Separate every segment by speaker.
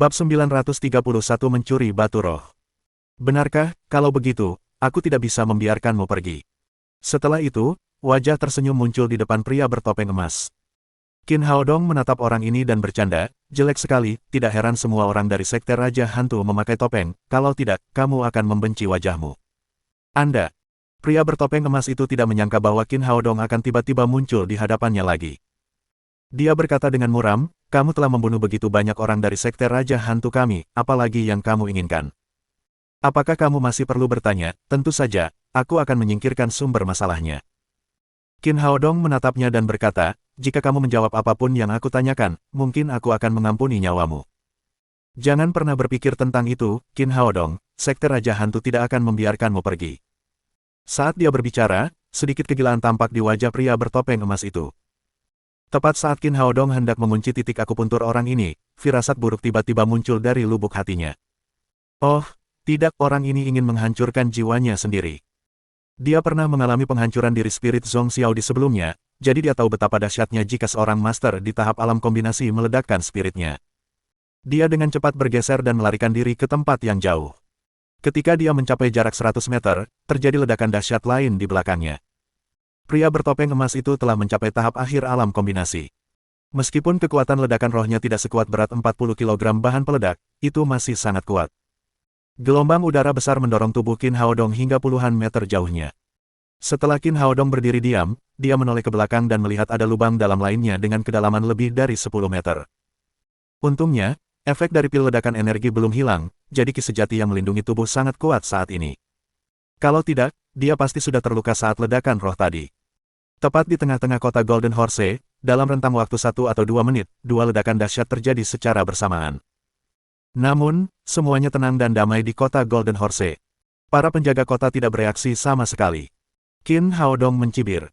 Speaker 1: Bab 931 Mencuri Batu Roh. Benarkah, kalau begitu, aku tidak bisa membiarkanmu pergi. Setelah itu, wajah tersenyum muncul di depan pria bertopeng emas. Qin Haodong menatap orang ini dan bercanda, jelek sekali, tidak heran semua orang dari Sekte Raja Hantu memakai topeng, kalau tidak, kamu akan membenci wajahmu. Anda. Pria bertopeng emas itu tidak menyangka bahwa Qin Haodong akan tiba-tiba muncul di hadapannya lagi. Dia berkata dengan muram, kamu telah membunuh begitu banyak orang dari Sekte Raja Hantu kami, apalagi yang kamu inginkan. Apakah kamu masih perlu bertanya? Tentu saja, aku akan menyingkirkan sumber masalahnya. Qin Haodong menatapnya dan berkata, jika kamu menjawab apapun yang aku tanyakan, mungkin aku akan mengampuni nyawamu. Jangan pernah berpikir tentang itu, Qin Haodong, Sekte Raja Hantu tidak akan membiarkanmu pergi. Saat dia berbicara, sedikit kegilaan tampak di wajah pria bertopeng emas itu. Tepat saat Qin Haodong hendak mengunci titik akupuntur orang ini, firasat buruk tiba-tiba muncul dari lubuk hatinya. Oh, tidak, orang ini ingin menghancurkan jiwanya sendiri. Dia pernah mengalami penghancuran diri spirit Zhong Xiao di sebelumnya, jadi dia tahu betapa dahsyatnya jika seorang master di tahap alam kombinasi meledakkan spiritnya. Dia dengan cepat bergeser dan melarikan diri ke tempat yang jauh. Ketika dia mencapai jarak 100 meter, terjadi ledakan dahsyat lain di belakangnya. Pria bertopeng emas itu telah mencapai tahap akhir alam kombinasi. Meskipun kekuatan ledakan rohnya tidak sekuat berat 40 kg bahan peledak, itu masih sangat kuat. Gelombang udara besar mendorong tubuh Qin Haodong hingga puluhan meter jauhnya. Setelah Qin Haodong berdiri diam, dia menoleh ke belakang dan melihat ada lubang dalam lainnya dengan kedalaman lebih dari 10 meter. Untungnya, efek dari pil ledakan energi belum hilang, jadi ki sejati yang melindungi tubuh sangat kuat saat ini. Kalau tidak, dia pasti sudah terluka saat ledakan roh tadi. Tepat di tengah-tengah kota Golden Horse, dalam rentang waktu 1 atau 2 menit, dua ledakan dahsyat terjadi secara bersamaan. Namun, semuanya tenang dan damai di kota Golden Horse. Para penjaga kota tidak bereaksi sama sekali. Qin Haodong mencibir.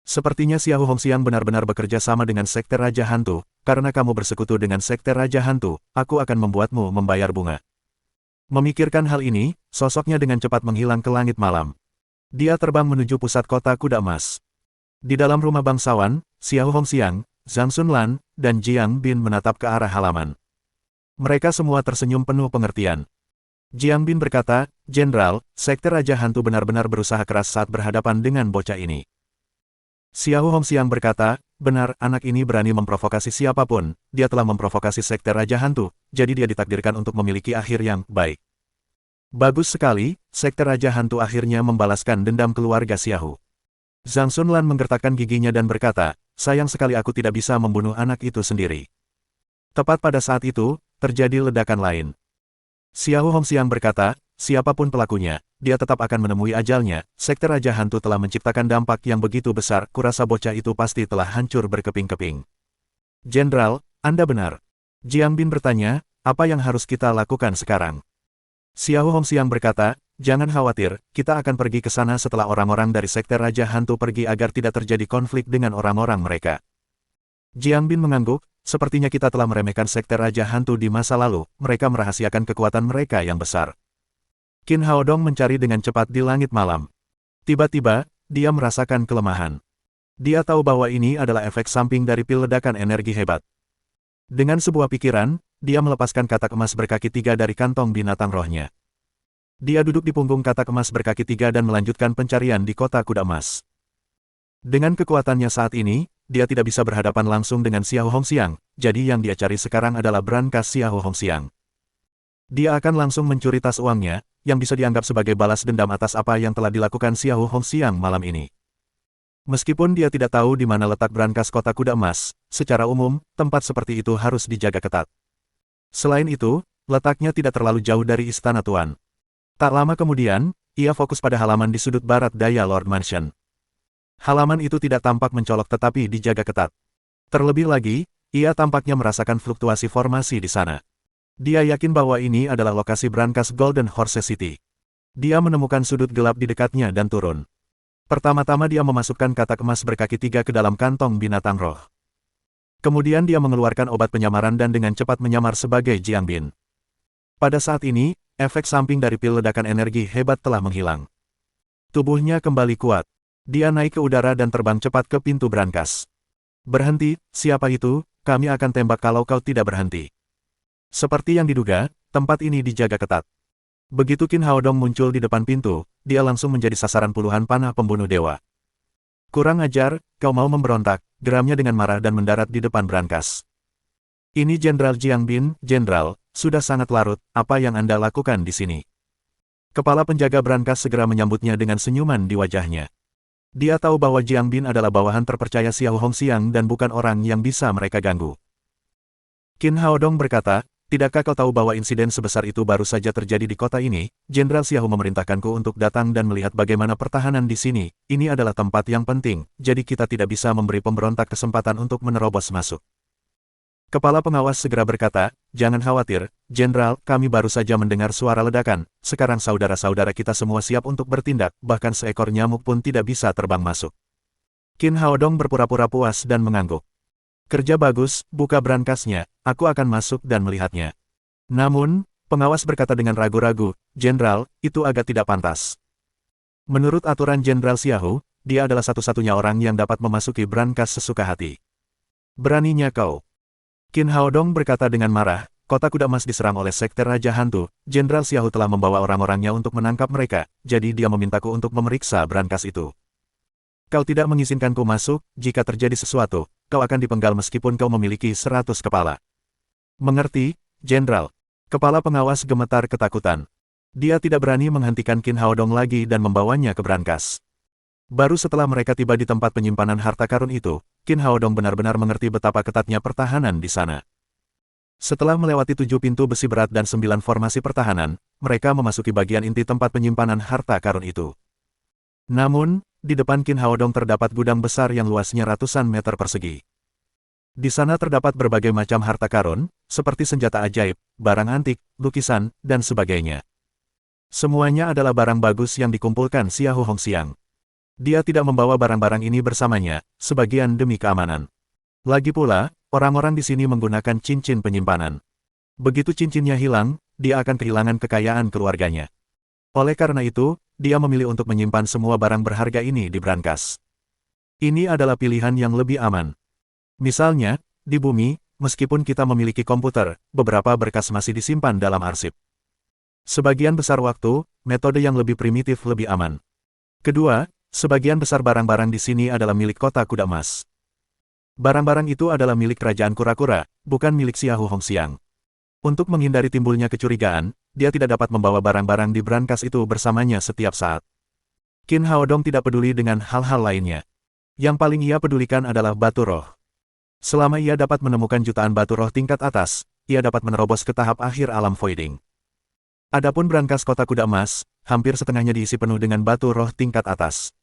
Speaker 1: Sepertinya Xiao Hongxiang benar-benar bekerja sama dengan Sekte Raja Hantu, karena kamu bersekutu dengan Sekte Raja Hantu, aku akan membuatmu membayar bunga. Memikirkan hal ini, sosoknya dengan cepat menghilang ke langit malam. Dia terbang menuju pusat kota kuda emas. Di dalam rumah bangsawan, Xiao Hongxiang, Zhang Xunlan, dan Jiang Bin menatap ke arah halaman. Mereka semua tersenyum penuh pengertian. Jiang Bin berkata, Jenderal, Sekte Raja Hantu benar-benar berusaha keras saat berhadapan dengan bocah ini. Xiao Hongxiang berkata, benar, anak ini berani memprovokasi siapapun, dia telah memprovokasi Sekte Raja Hantu, jadi dia ditakdirkan untuk memiliki akhir yang baik. Bagus sekali, Sekte Raja Hantu akhirnya membalaskan dendam keluarga Xiao. Zhang Xunlan menggertakkan giginya dan berkata, sayang sekali aku tidak bisa membunuh anak itu sendiri. Tepat pada saat itu, terjadi ledakan lain. Xiao Hongxiang berkata, siapapun pelakunya, dia tetap akan menemui ajalnya, Sekte Raja Hantu telah menciptakan dampak yang begitu besar, kurasa bocah itu pasti telah hancur berkeping-keping. Jenderal, Anda benar. Jiang Bin bertanya, apa yang harus kita lakukan sekarang? Xiao Hongxiang berkata, jangan khawatir, kita akan pergi ke sana setelah orang-orang dari Sekte Raja Hantu pergi agar tidak terjadi konflik dengan orang-orang mereka. Jiang Bin mengangguk, sepertinya kita telah meremehkan Sekte Raja Hantu di masa lalu, mereka merahasiakan kekuatan mereka yang besar. Qin Haodong mencari dengan cepat di langit malam. Tiba-tiba, dia merasakan kelemahan. Dia tahu bahwa ini adalah efek samping dari pil ledakan energi hebat. Dengan sebuah pikiran, dia melepaskan katak emas berkaki 3 dari kantong binatang rohnya. Dia duduk di punggung katak emas berkaki 3 dan melanjutkan pencarian di kota kuda emas. Dengan kekuatannya saat ini, dia tidak bisa berhadapan langsung dengan Xiao Hongxiang, jadi yang dia cari sekarang adalah brankas Xiao Hongxiang. Dia akan langsung mencuri tas uangnya, yang bisa dianggap sebagai balas dendam atas apa yang telah dilakukan Xiao Hongxiang malam ini. Meskipun dia tidak tahu di mana letak brankas kota kuda emas, secara umum, tempat seperti itu harus dijaga ketat. Selain itu, letaknya tidak terlalu jauh dari Istana Tuan. Tak lama kemudian, ia fokus pada halaman di sudut barat daya Lord Mansion. Halaman itu tidak tampak mencolok tetapi dijaga ketat. Terlebih lagi, ia tampaknya merasakan fluktuasi formasi di sana. Dia yakin bahwa ini adalah lokasi brankas Golden Horse City. Dia menemukan sudut gelap di dekatnya dan turun. Pertama-tama dia memasukkan katak emas berkaki 3 ke dalam kantong binatang roh. Kemudian dia mengeluarkan obat penyamaran dan dengan cepat menyamar sebagai Jiang Bin. Pada saat ini, efek samping dari pil ledakan energi hebat telah menghilang. Tubuhnya kembali kuat. Dia naik ke udara dan terbang cepat ke pintu brankas. Berhenti, siapa itu? Kami akan tembak kalau kau tidak berhenti. Seperti yang diduga, tempat ini dijaga ketat. Begitu Qin Haodong muncul di depan pintu, dia langsung menjadi sasaran puluhan panah pembunuh dewa. Kurang ajar, kau mau memberontak, geramnya dengan marah dan mendarat di depan brankas. Ini Jenderal Jiang Bin, Jenderal, sudah sangat larut, apa yang Anda lakukan di sini? Kepala penjaga brankas segera menyambutnya dengan senyuman di wajahnya. Dia tahu bahwa Jiang Bin adalah bawahan terpercaya Xiao Hongxiang dan bukan orang yang bisa mereka ganggu. Qin Haodong berkata, tidakkah kau tahu bahwa insiden sebesar itu baru saja terjadi di kota ini? Jenderal Xiao memerintahkanku untuk datang dan melihat bagaimana pertahanan di sini. Ini adalah tempat yang penting, jadi kita tidak bisa memberi pemberontak kesempatan untuk menerobos masuk. Kepala pengawas segera berkata, jangan khawatir, Jenderal, kami baru saja mendengar suara ledakan. Sekarang saudara-saudara kita semua siap untuk bertindak, bahkan seekor nyamuk pun tidak bisa terbang masuk. Qin Haodong berpura-pura puas dan mengangguk. Kerja bagus, buka brankasnya, aku akan masuk dan melihatnya. Namun, pengawas berkata dengan ragu-ragu, Jenderal, itu agak tidak pantas. Menurut aturan Jenderal Xiao, dia adalah satu-satunya orang yang dapat memasuki brankas sesuka hati. Beraninya kau. Qin Haodong berkata dengan marah, kota Kuda Emas diserang oleh sekte Raja Hantu, Jenderal Xiao telah membawa orang-orangnya untuk menangkap mereka, jadi dia memintaku untuk memeriksa brankas itu. Kau tidak mengizinkanku masuk, jika terjadi sesuatu, kau akan dipenggal meskipun kau memiliki 100 kepala. Mengerti, Jenderal? Kepala pengawas gemetar ketakutan. Dia tidak berani menghentikan Qin Haodong lagi dan membawanya ke brankas. Baru setelah mereka tiba di tempat penyimpanan harta karun itu, Qin Haodong benar-benar mengerti betapa ketatnya pertahanan di sana. Setelah melewati 7 pintu besi berat dan 9 formasi pertahanan, mereka memasuki bagian inti tempat penyimpanan harta karun itu. Namun, di depan Qin Haodong terdapat gudang besar yang luasnya ratusan meter persegi. Di sana terdapat berbagai macam harta karun, seperti senjata ajaib, barang antik, lukisan, dan sebagainya. Semuanya adalah barang bagus yang dikumpulkan Xiao Hongxiang. Dia tidak membawa barang-barang ini bersamanya, sebagian demi keamanan. Lagi pula, orang-orang di sini menggunakan cincin penyimpanan. Begitu cincinnya hilang, dia akan kehilangan kekayaan keluarganya. Oleh karena itu, dia memilih untuk menyimpan semua barang berharga ini di brankas. Ini adalah pilihan yang lebih aman. Misalnya, di bumi, meskipun kita memiliki komputer, beberapa berkas masih disimpan dalam arsip. Sebagian besar waktu, metode yang lebih primitif lebih aman. Kedua, sebagian besar barang-barang di sini adalah milik kota Kuda Emas. Barang-barang itu adalah milik kerajaan kura-kura, bukan milik Xiao Hongxiang. Untuk menghindari timbulnya kecurigaan, dia tidak dapat membawa barang-barang di brankas itu bersamanya setiap saat. Qin Haodong tidak peduli dengan hal-hal lainnya. Yang paling ia pedulikan adalah batu roh. Selama ia dapat menemukan jutaan batu roh tingkat atas, ia dapat menerobos ke tahap akhir alam voiding. Adapun brankas kota Kuda Emas, hampir setengahnya diisi penuh dengan batu roh tingkat atas.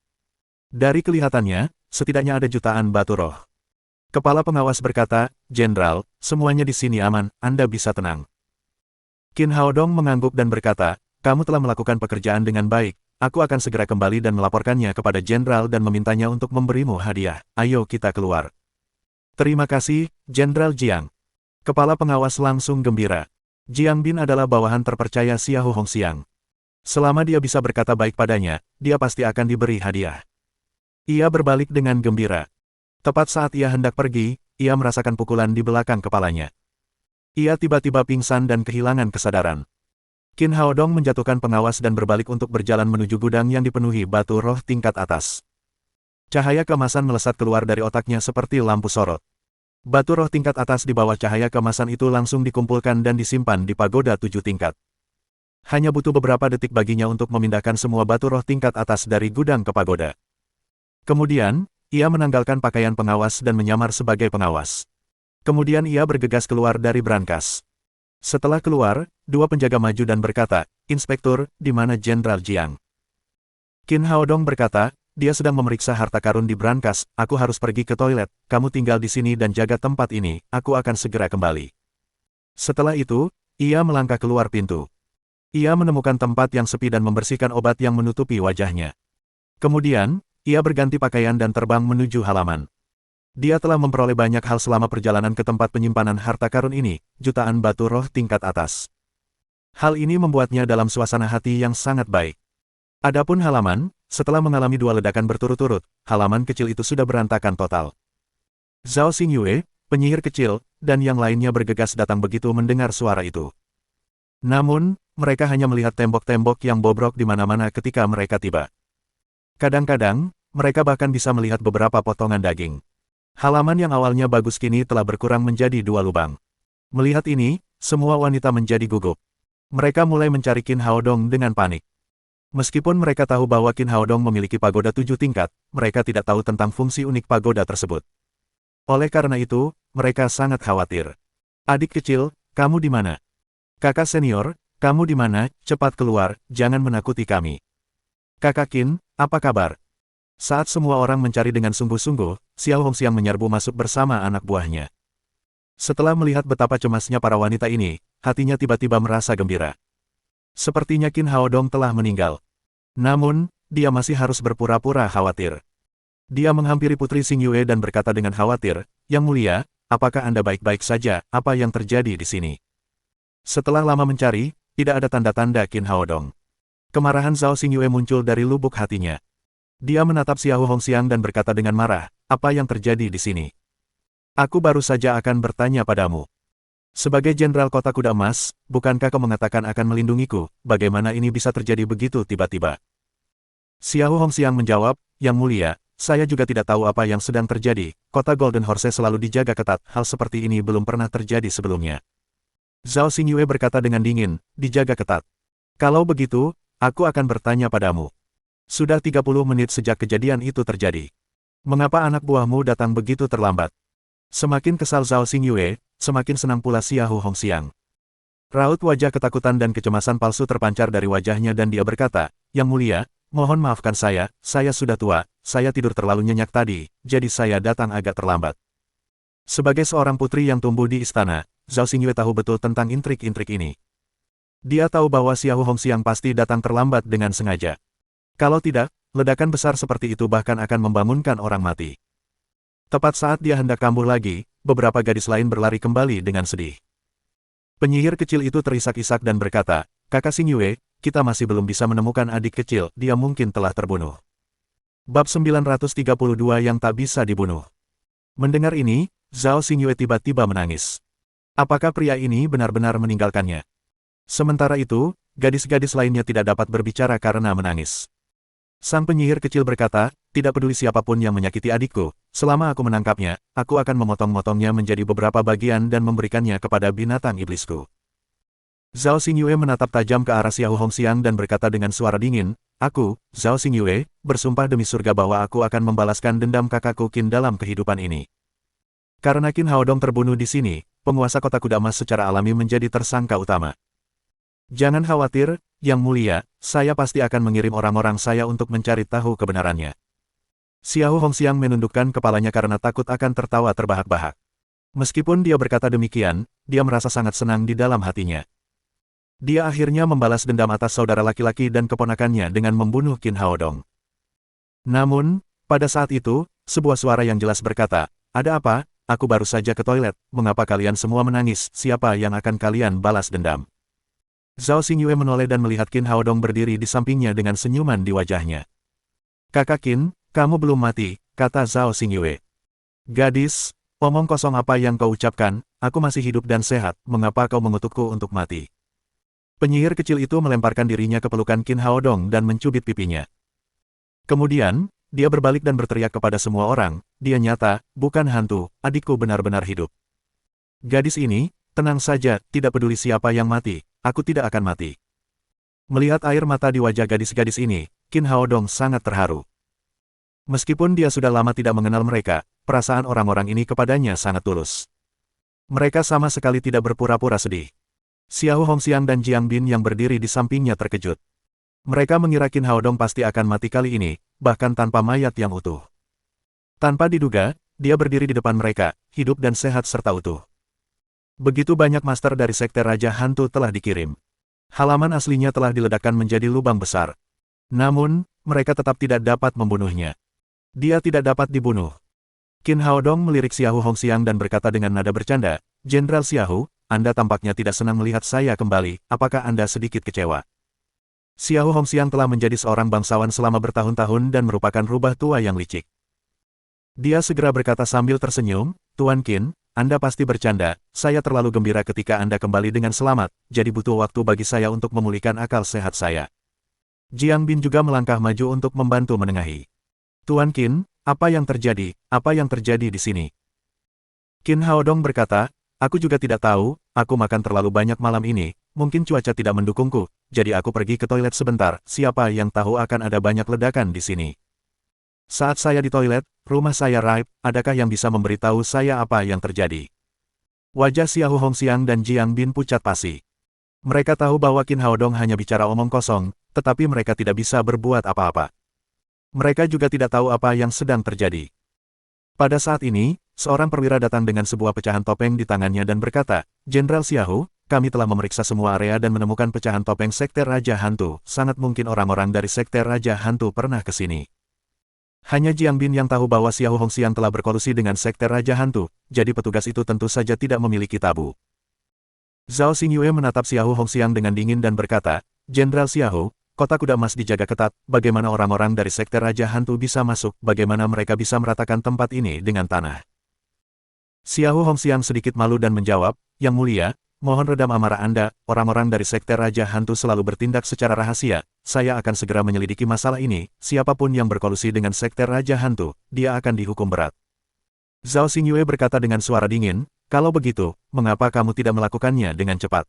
Speaker 1: Dari kelihatannya, setidaknya ada jutaan batu roh. Kepala pengawas berkata, Jenderal, semuanya di sini aman, Anda bisa tenang. Qin Haodong mengangguk dan berkata, kamu telah melakukan pekerjaan dengan baik, aku akan segera kembali dan melaporkannya kepada Jenderal dan memintanya untuk memberimu hadiah, ayo kita keluar. Terima kasih, Jenderal Jiang. Kepala pengawas langsung gembira. Jiang Bin adalah bawahan terpercaya Xiao Hongxiang. Selama dia bisa berkata baik padanya, dia pasti akan diberi hadiah. Ia berbalik dengan gembira. Tepat saat ia hendak pergi, ia merasakan pukulan di belakang kepalanya. Ia tiba-tiba pingsan dan kehilangan kesadaran. Qin Haodong menjatuhkan pengawas dan berbalik untuk berjalan menuju gudang yang dipenuhi batu roh tingkat atas. Cahaya keemasan melesat keluar dari otaknya seperti lampu sorot. Batu roh tingkat atas di bawah cahaya keemasan itu langsung dikumpulkan dan disimpan di pagoda 7 tingkat. Hanya butuh beberapa detik baginya untuk memindahkan semua batu roh tingkat atas dari gudang ke pagoda. Kemudian, ia menanggalkan pakaian pengawas dan menyamar sebagai pengawas. Kemudian ia bergegas keluar dari brankas. Setelah keluar, dua penjaga maju dan berkata, Inspektur, di mana Jenderal Jiang? Qin Haodong berkata, dia sedang memeriksa harta karun di brankas, aku harus pergi ke toilet, kamu tinggal di sini dan jaga tempat ini, aku akan segera kembali. Setelah itu, ia melangkah keluar pintu. Ia menemukan tempat yang sepi dan membersihkan obat yang menutupi wajahnya. Kemudian, ia berganti pakaian dan terbang menuju halaman. Dia telah memperoleh banyak hal selama perjalanan ke tempat penyimpanan harta karun ini, jutaan batu roh tingkat atas. Hal ini membuatnya dalam suasana hati yang sangat baik. Adapun halaman, setelah mengalami 2 ledakan berturut-turut, halaman kecil itu sudah berantakan total. Zhao Xingyue, penyihir kecil, dan yang lainnya bergegas datang begitu mendengar suara itu. Namun, mereka hanya melihat tembok-tembok yang bobrok di mana-mana ketika mereka tiba. Kadang-kadang, mereka bahkan bisa melihat beberapa potongan daging. Halaman yang awalnya bagus kini telah berkurang menjadi 2 lubang. Melihat ini, semua wanita menjadi gugup. Mereka mulai mencari Qin Haodong dengan panik. Meskipun mereka tahu bahwa Qin Haodong memiliki pagoda 7 tingkat, mereka tidak tahu tentang fungsi unik pagoda tersebut. Oleh karena itu, mereka sangat khawatir. Adik kecil, kamu di mana? Kakak senior, kamu di mana? Cepat keluar, jangan menakuti kami. Kakak Qin, apa kabar? Saat semua orang mencari dengan sungguh-sungguh, Xiao Hongxiang menyerbu masuk bersama anak buahnya. Setelah melihat betapa cemasnya para wanita ini, hatinya tiba-tiba merasa gembira. Sepertinya Qin Haodong telah meninggal. Namun, dia masih harus berpura-pura khawatir. Dia menghampiri Putri Xingyue dan berkata dengan khawatir, "Yang mulia, apakah Anda baik-baik saja? Apa yang terjadi di sini?" Setelah lama mencari, tidak ada tanda-tanda Qin Haodong. Kemarahan Zhao Xingyue muncul dari lubuk hatinya. Dia menatap Xiao Hongxiang dan berkata dengan marah, "Apa yang terjadi di sini? Aku baru saja akan bertanya padamu. Sebagai Jenderal Kota Kuda Emas, bukankah kau mengatakan akan melindungiku? Bagaimana ini bisa terjadi begitu tiba-tiba?" Xiao Hongxiang menjawab, "Yang mulia, saya juga tidak tahu apa yang sedang terjadi. Kota Golden Horse selalu dijaga ketat, hal seperti ini belum pernah terjadi sebelumnya." Zhao Xingyue berkata dengan dingin, "Dijaga ketat. Kalau begitu, aku akan bertanya padamu. Sudah 30 menit sejak kejadian itu terjadi. Mengapa anak buahmu datang begitu terlambat?" Semakin kesal Zhao Xingyue, semakin senang pula Xiao Hongxiang. Raut wajah ketakutan dan kecemasan palsu terpancar dari wajahnya dan dia berkata, "Yang mulia, mohon maafkan saya sudah tua, saya tidur terlalu nyenyak tadi, jadi saya datang agak terlambat." Sebagai seorang putri yang tumbuh di istana, Zhao Xingyue tahu betul tentang intrik-intrik ini. Dia tahu bahwa Xiao Hongxiang pasti datang terlambat dengan sengaja. Kalau tidak, ledakan besar seperti itu bahkan akan membangunkan orang mati. Tepat saat dia hendak kambuh lagi, beberapa gadis lain berlari kembali dengan sedih. Penyihir kecil itu terisak-isak dan berkata, "Kakak Xingyue, kita masih belum bisa menemukan adik kecil, dia mungkin telah terbunuh." Bab 932 yang tak bisa dibunuh. Mendengar ini, Zhao Xingyue tiba-tiba menangis. Apakah pria ini benar-benar meninggalkannya? Sementara itu, gadis-gadis lainnya tidak dapat berbicara karena menangis. Sang penyihir kecil berkata, "Tidak peduli siapapun yang menyakiti adikku, selama aku menangkapnya, aku akan memotong-motongnya menjadi beberapa bagian dan memberikannya kepada binatang iblisku." Zhao Xingyue menatap tajam ke arah Xiao Hongxiang dan berkata dengan suara dingin, "Aku, Zhao Xingyue, bersumpah demi surga bahwa aku akan membalaskan dendam kakakku Qin dalam kehidupan ini." Karena Qin Haodong terbunuh di sini, penguasa kota kuda emas secara alami menjadi tersangka utama. "Jangan khawatir, Yang mulia, saya pasti akan mengirim orang-orang saya untuk mencari tahu kebenarannya." Xiao Hongxiang menundukkan kepalanya karena takut akan tertawa terbahak-bahak. Meskipun dia berkata demikian, dia merasa sangat senang di dalam hatinya. Dia akhirnya membalas dendam atas saudara laki-laki dan keponakannya dengan membunuh Qin Haodong. Namun, pada saat itu, sebuah suara yang jelas berkata, "Ada apa? Aku baru saja ke toilet, mengapa kalian semua menangis? Siapa yang akan kalian balas dendam?" Zhao Xingyue menoleh dan melihat Qin Haodong berdiri di sampingnya dengan senyuman di wajahnya. "Kakak Qin, kamu belum mati," kata Zhao Xingyue. "Gadis, omong kosong apa yang kau ucapkan, aku masih hidup dan sehat, mengapa kau mengutukku untuk mati?" Penyihir kecil itu melemparkan dirinya ke pelukan Qin Haodong dan mencubit pipinya. Kemudian, dia berbalik dan berteriak kepada semua orang, "Dia nyata, bukan hantu, adikku benar-benar hidup. Gadis ini, tenang saja, tidak peduli siapa yang mati. Aku tidak akan mati." Melihat air mata di wajah gadis-gadis ini, Qin Haodong sangat terharu. Meskipun dia sudah lama tidak mengenal mereka, perasaan orang-orang ini kepadanya sangat tulus. Mereka sama sekali tidak berpura-pura sedih. Xiao Hongxiang dan Jiang Bin yang berdiri di sampingnya terkejut. Mereka mengira Qin Haodong pasti akan mati kali ini, bahkan tanpa mayat yang utuh. Tanpa diduga, dia berdiri di depan mereka, hidup dan sehat serta utuh. Begitu banyak master dari Sekte Raja Hantu telah dikirim. Halaman aslinya telah diledakkan menjadi lubang besar. Namun, mereka tetap tidak dapat membunuhnya. Dia tidak dapat dibunuh. Qin Haodong melirik Xiao Hongxiang dan berkata dengan nada bercanda, "Jenderal Xiao, Anda tampaknya tidak senang melihat saya kembali, apakah Anda sedikit kecewa?" Xiao Hongxiang telah menjadi seorang bangsawan selama bertahun-tahun dan merupakan rubah tua yang licik. Dia segera berkata sambil tersenyum, "Tuan Qin, Anda pasti bercanda, saya terlalu gembira ketika Anda kembali dengan selamat, jadi butuh waktu bagi saya untuk memulihkan akal sehat saya. Jiang Bin juga melangkah maju untuk membantu menengahi. Tuan Qin, apa yang terjadi? Apa yang terjadi di sini? Qin Haodong berkata, aku juga tidak tahu, aku makan terlalu banyak malam ini, mungkin cuaca tidak mendukungku, jadi aku pergi ke toilet sebentar, siapa yang tahu akan ada banyak ledakan di sini. Saat saya di toilet, rumah saya raib, adakah yang bisa memberitahu saya apa yang terjadi? Wajah Xiao Hongxiang dan Jiang Bin pucat pasi. Mereka tahu bahwa Qin Haodong hanya bicara omong kosong, tetapi mereka tidak bisa berbuat apa-apa. Mereka juga tidak tahu apa yang sedang terjadi. Pada saat ini, seorang perwira datang dengan sebuah pecahan topeng di tangannya dan berkata, Jenderal Xiao, kami telah memeriksa semua area dan menemukan pecahan topeng Sekte Raja Hantu, sangat mungkin orang-orang dari Sekte Raja Hantu pernah ke sini. Hanya Jiang Bin yang tahu bahwa Xiao Hongxiang telah berkolusi dengan Sekte Raja Hantu, jadi petugas itu tentu saja tidak memiliki tabu. Zhao Xingyue menatap Xiao Hongxiang dengan dingin dan berkata, Jenderal Xiao, kota kuda emas dijaga ketat, bagaimana orang-orang dari Sekte Raja Hantu bisa masuk, bagaimana mereka bisa meratakan tempat ini dengan tanah. Xiao Hongxiang sedikit malu dan menjawab, Yang Mulia, mohon redam amarah Anda, orang-orang dari Sekte Raja Hantu selalu bertindak secara rahasia, saya akan segera menyelidiki masalah ini, siapapun yang berkolusi dengan Sekte Raja Hantu, dia akan dihukum berat. Zhao Xingyue berkata dengan suara dingin, kalau begitu, mengapa kamu tidak melakukannya dengan cepat?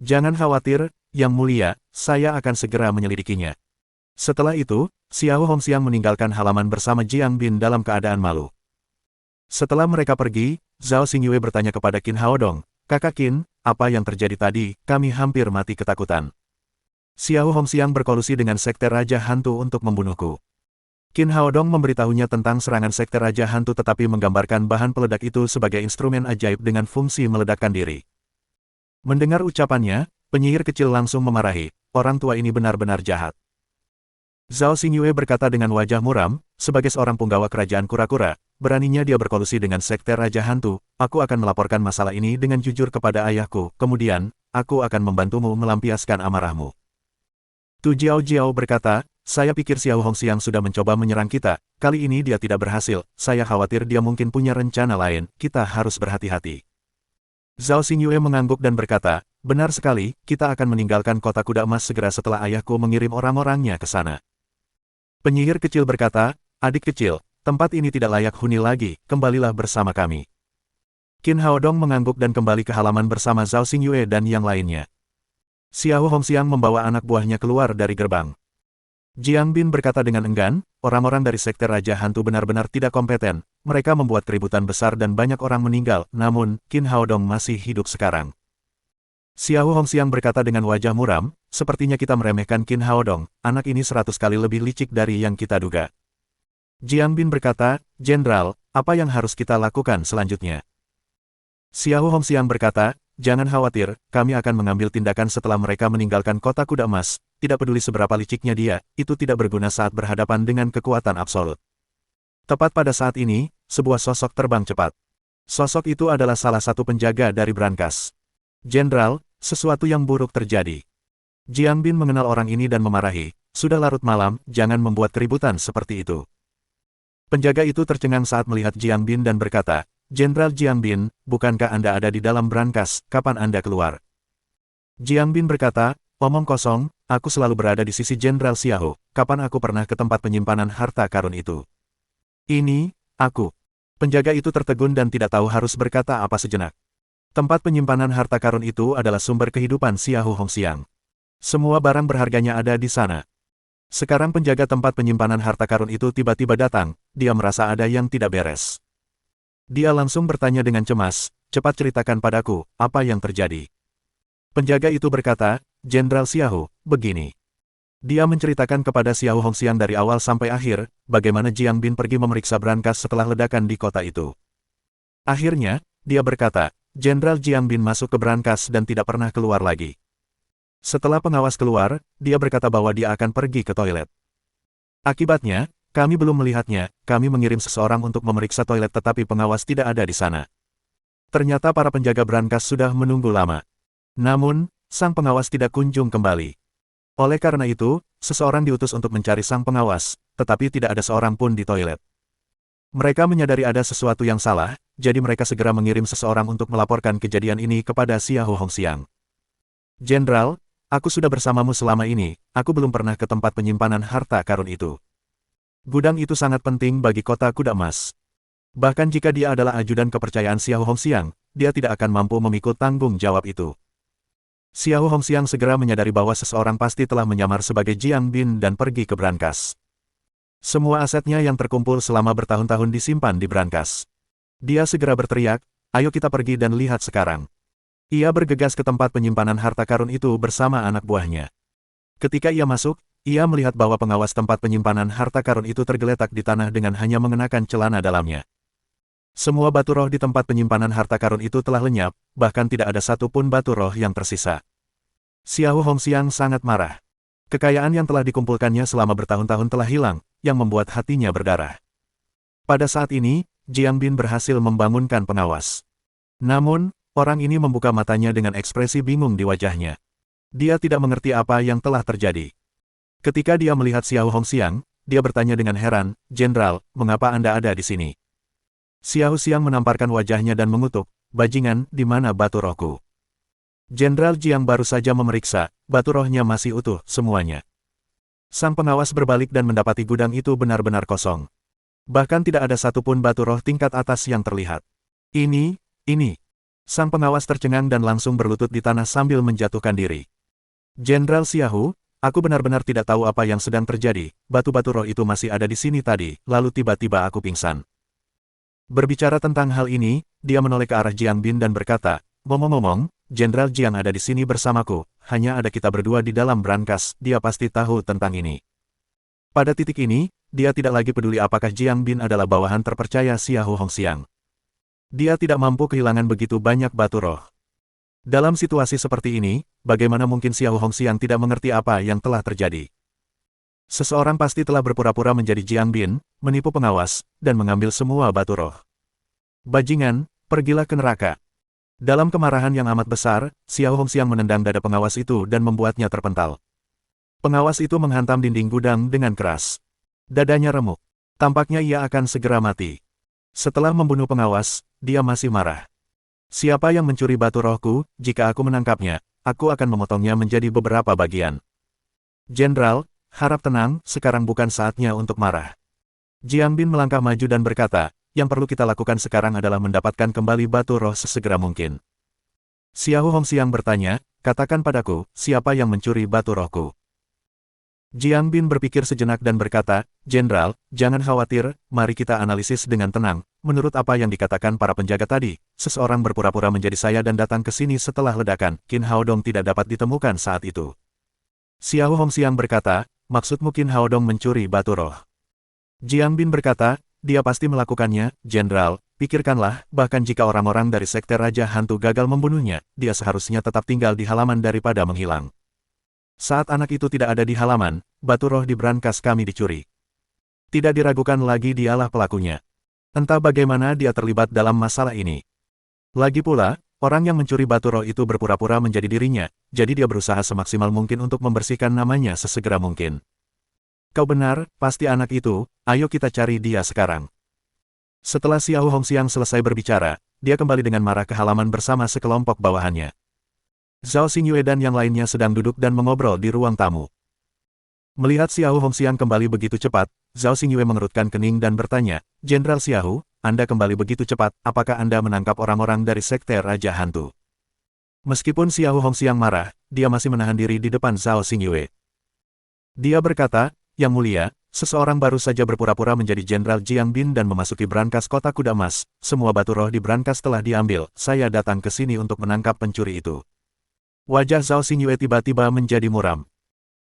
Speaker 1: Jangan khawatir, Yang Mulia, saya akan segera menyelidikinya. Setelah itu, Xiao Hongxiang meninggalkan halaman bersama Jiang Bin dalam keadaan malu. Setelah mereka pergi, Zhao Xingyue bertanya kepada Qin Haodong, Kakak Qin, apa yang terjadi tadi, kami hampir mati ketakutan. Xiao Hongxiang berkolusi dengan Sekte Raja Hantu untuk membunuhku. Qin Haodong memberitahunya tentang serangan Sekte Raja Hantu tetapi menggambarkan bahan peledak itu sebagai instrumen ajaib dengan fungsi meledakkan diri. Mendengar ucapannya, penyihir kecil langsung memarahi, orang tua ini benar-benar jahat. Zhao Xingyue berkata dengan wajah muram, sebagai seorang punggawa kerajaan kura-kura, beraninya dia berkolusi dengan Sekte Raja Hantu, aku akan melaporkan masalah ini dengan jujur kepada ayahku, kemudian, aku akan membantumu melampiaskan amarahmu. Tu Jiao Jiao berkata, saya pikir Xiao Hongxiang sudah mencoba menyerang kita, kali ini dia tidak berhasil, saya khawatir dia mungkin punya rencana lain, kita harus berhati-hati. Zhao Xingyue mengangguk dan berkata, benar sekali, kita akan meninggalkan kota kuda emas segera setelah ayahku mengirim orang-orangnya ke sana. Penyihir kecil berkata, adik kecil, tempat ini tidak layak huni lagi, kembalilah bersama kami. Qin Haodong mengangguk dan kembali ke halaman bersama Zhao Xingyue dan yang lainnya. Xiao Hongxiang membawa anak buahnya keluar dari gerbang. Jiang Bin berkata dengan enggan, orang-orang dari Sekte Raja Hantu benar-benar tidak kompeten, mereka membuat keributan besar dan banyak orang meninggal, namun, Qin Haodong masih hidup sekarang. Xiao Hongxiang berkata dengan wajah muram, sepertinya kita meremehkan Qin Haodong, anak ini 100 kali lebih licik dari yang kita duga. Jiang Bin berkata, Jenderal, apa yang harus kita lakukan selanjutnya? Xiao Hongxiang berkata, jangan khawatir, kami akan mengambil tindakan setelah mereka meninggalkan kota kuda emas, tidak peduli seberapa liciknya dia, itu tidak berguna saat berhadapan dengan kekuatan absolut. Tepat pada saat ini, sebuah sosok terbang cepat. Sosok itu adalah salah satu penjaga dari brankas. Jenderal, sesuatu yang buruk terjadi. Jiang Bin mengenal orang ini dan memarahi, sudah larut malam, jangan membuat keributan seperti itu. Penjaga itu tercengang saat melihat Jiang Bin dan berkata, Jenderal Jiang Bin, bukankah Anda ada di dalam brankas, kapan Anda keluar? Jiang Bin berkata, omong kosong, aku selalu berada di sisi Jenderal Xiao, kapan aku pernah ke tempat penyimpanan harta karun itu? Ini, aku. Penjaga itu tertegun dan tidak tahu harus berkata apa sejenak. Tempat penyimpanan harta karun itu adalah sumber kehidupan Xiao Hongxiang. Semua barang berharganya ada di sana. Sekarang penjaga tempat penyimpanan harta karun itu tiba-tiba datang, dia merasa ada yang tidak beres. Dia langsung bertanya dengan cemas, cepat ceritakan padaku, apa yang terjadi? Penjaga itu berkata, Jenderal Xiao, begini. Dia menceritakan kepada Xiao Hongxiang dari awal sampai akhir, bagaimana Jiang Bin pergi memeriksa brankas setelah ledakan di kota itu. Akhirnya, dia berkata, Jenderal Jiang Bin masuk ke brankas dan tidak pernah keluar lagi. Setelah pengawas keluar, dia berkata bahwa dia akan pergi ke toilet. Akibatnya, kami belum melihatnya, kami mengirim seseorang untuk memeriksa toilet tetapi pengawas tidak ada di sana. Ternyata para penjaga brankas sudah menunggu lama. Namun, sang pengawas tidak kunjung kembali. Oleh karena itu, seseorang diutus untuk mencari sang pengawas, tetapi tidak ada seorang pun di toilet. Mereka menyadari ada sesuatu yang salah, jadi mereka segera mengirim seseorang untuk melaporkan kejadian ini kepada Xiao Hongxiang. Jenderal, aku sudah bersamamu selama ini, aku belum pernah ke tempat penyimpanan harta karun itu. Gudang itu sangat penting bagi kota kuda emas. Bahkan jika dia adalah ajudan kepercayaan Xiao Hongxiang, dia tidak akan mampu memikul tanggung jawab itu. Xiao Hongxiang segera menyadari bahwa seseorang pasti telah menyamar sebagai Jiang Bin dan pergi ke brankas. Semua asetnya yang terkumpul selama bertahun-tahun disimpan di brankas. Dia segera berteriak, ayo kita pergi dan lihat sekarang. Ia bergegas ke tempat penyimpanan harta karun itu bersama anak buahnya. Ketika ia masuk, ia melihat bahwa pengawas tempat penyimpanan harta karun itu tergeletak di tanah dengan hanya mengenakan celana dalamnya. Semua batu roh di tempat penyimpanan harta karun itu telah lenyap, bahkan tidak ada satupun batu roh yang tersisa. Xiao Hongxiang sangat marah. Kekayaan yang telah dikumpulkannya selama bertahun-tahun telah hilang, yang membuat hatinya berdarah. Pada saat ini, Jiang Bin berhasil membangunkan pengawas. Namun, orang ini membuka matanya dengan ekspresi bingung di wajahnya. Dia tidak mengerti apa yang telah terjadi. Ketika dia melihat Xiao Hongxiang, dia bertanya dengan heran, Jenderal, mengapa Anda ada di sini? Xiao Xiang menamparkan wajahnya dan mengutuk, bajingan, di mana batu rohku? Jenderal Jiang baru saja memeriksa, batu rohnya masih utuh, semuanya. Sang pengawas berbalik dan mendapati gudang itu benar-benar kosong. Bahkan tidak ada satupun batu roh tingkat atas yang terlihat. Ini. Sang pengawas tercengang dan langsung berlutut di tanah sambil menjatuhkan diri. Jenderal Xiao, aku benar-benar tidak tahu apa yang sedang terjadi, batu-batu roh itu masih ada di sini tadi, lalu tiba-tiba aku pingsan. Berbicara tentang hal ini, dia menoleh ke arah Jiang Bin dan berkata, ngomong-ngomong, Jenderal Jiang ada di sini bersamaku, hanya ada kita berdua di dalam brankas, dia pasti tahu tentang ini. Pada titik ini, dia tidak lagi peduli apakah Jiang Bin adalah bawahan terpercaya Xiao Hongxiang. Dia tidak mampu kehilangan begitu banyak batu roh. Dalam situasi seperti ini, bagaimana mungkin Xiao Hongxiang tidak mengerti apa yang telah terjadi? Seseorang pasti telah berpura-pura menjadi Jiang Bin, menipu pengawas, dan mengambil semua batu roh. Bajingan, pergilah ke neraka. Dalam kemarahan yang amat besar, Xiao Hongxiang menendang dada pengawas itu dan membuatnya terpental. Pengawas itu menghantam dinding gudang dengan keras. Dadanya remuk. Tampaknya ia akan segera mati. Setelah membunuh pengawas, dia masih marah. Siapa yang mencuri batu rohku, jika aku menangkapnya, aku akan memotongnya menjadi beberapa bagian. Jenderal, harap tenang, sekarang bukan saatnya untuk marah. Jiang Bin melangkah maju dan berkata, yang perlu kita lakukan sekarang adalah mendapatkan kembali batu roh sesegera mungkin. Xiao Hongxiang bertanya, katakan padaku, siapa yang mencuri batu rohku? Jiang Bin berpikir sejenak dan berkata, Jenderal, jangan khawatir, mari kita analisis dengan tenang. Menurut apa yang dikatakan para penjaga tadi, seseorang berpura-pura menjadi saya dan datang ke sini setelah ledakan, Qin Haodong tidak dapat ditemukan saat itu. Xiao Hongxiang berkata, maksudmu Qin Haodong mencuri batu roh? Jiang Bin berkata, dia pasti melakukannya, Jenderal, pikirkanlah, bahkan jika orang-orang dari Sekte Raja Hantu gagal membunuhnya, dia seharusnya tetap tinggal di halaman daripada menghilang. Saat anak itu tidak ada di halaman, batu roh di brankas kami dicuri. Tidak diragukan lagi dialah pelakunya. Entah bagaimana dia terlibat dalam masalah ini. Lagi pula, orang yang mencuri batu roh itu berpura-pura menjadi dirinya, jadi dia berusaha semaksimal mungkin untuk membersihkan namanya sesegera mungkin. Kau benar, pasti anak itu, ayo kita cari dia sekarang. Setelah Xiao Hongxiang selesai berbicara, dia kembali dengan marah ke halaman bersama sekelompok bawahannya. Zhao Xingyue dan yang lainnya sedang duduk dan mengobrol di ruang tamu. Melihat Xiao Hongxiang kembali begitu cepat, Zhao Xingyue mengerutkan kening dan bertanya, Jenderal Xiao, Anda kembali begitu cepat, apakah Anda menangkap orang-orang dari Sekte Raja Hantu? Meskipun Xiao Hongxiang marah, dia masih menahan diri di depan Zhao Xingyue. Dia berkata, Yang mulia, seseorang baru saja berpura-pura menjadi Jenderal Jiang Bin dan memasuki brankas kota kuda emas. Semua batu roh di brankas telah diambil, saya datang ke sini untuk menangkap pencuri itu. Wajah Zhao Xingyue tiba-tiba menjadi muram.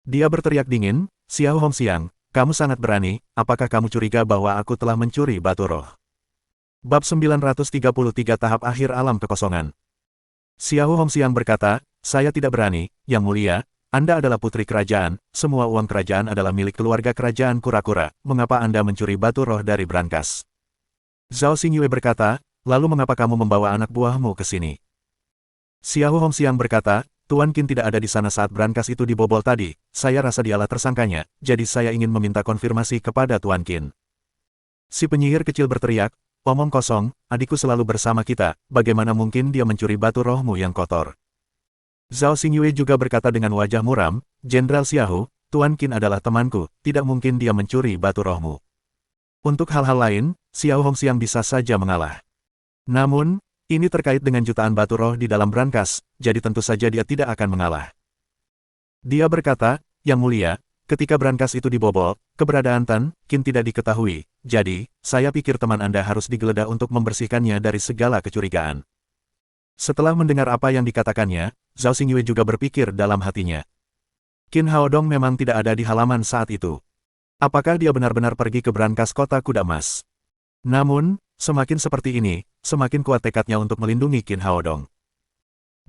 Speaker 1: Dia berteriak dingin, Xiao Hongxiang, kamu sangat berani, apakah kamu curiga bahwa aku telah mencuri batu roh? Bab 933 Tahap Akhir Alam Kekosongan. Xiao Hongxiang berkata, saya tidak berani, Yang mulia, Anda adalah putri kerajaan, semua uang kerajaan adalah milik keluarga kerajaan kura-kura, mengapa Anda mencuri batu roh dari brankas? Zhao Xingyue berkata, lalu mengapa kamu membawa anak buahmu ke sini? Xiao Hongxiang berkata, Tuan Qin tidak ada di sana saat brankas itu dibobol tadi, saya rasa dialah tersangkanya, jadi saya ingin meminta konfirmasi kepada Tuan Qin. Si penyihir kecil berteriak, omong kosong, adikku selalu bersama kita, bagaimana mungkin dia mencuri batu rohmu yang kotor? Zhao Xingyue juga berkata dengan wajah muram, Jenderal Xiahou, Tuan Qin adalah temanku, tidak mungkin dia mencuri batu rohmu. Untuk hal-hal lain, Xiao Hongxiang bisa saja mengalah. Namun, ini terkait dengan jutaan batu roh di dalam brankas, jadi tentu saja dia tidak akan mengalah. Dia berkata, Yang Mulia, ketika brankas itu dibobol, keberadaan Tan Qin tidak diketahui, jadi, saya pikir teman Anda harus digeledah untuk membersihkannya dari segala kecurigaan. Setelah mendengar apa yang dikatakannya, Zhao Xingyue juga berpikir dalam hatinya. Qin Haodong memang tidak ada di halaman saat itu. Apakah dia benar-benar pergi ke brankas kota kuda emas? Namun, semakin seperti ini, semakin kuat tekadnya untuk melindungi Qin Haodong.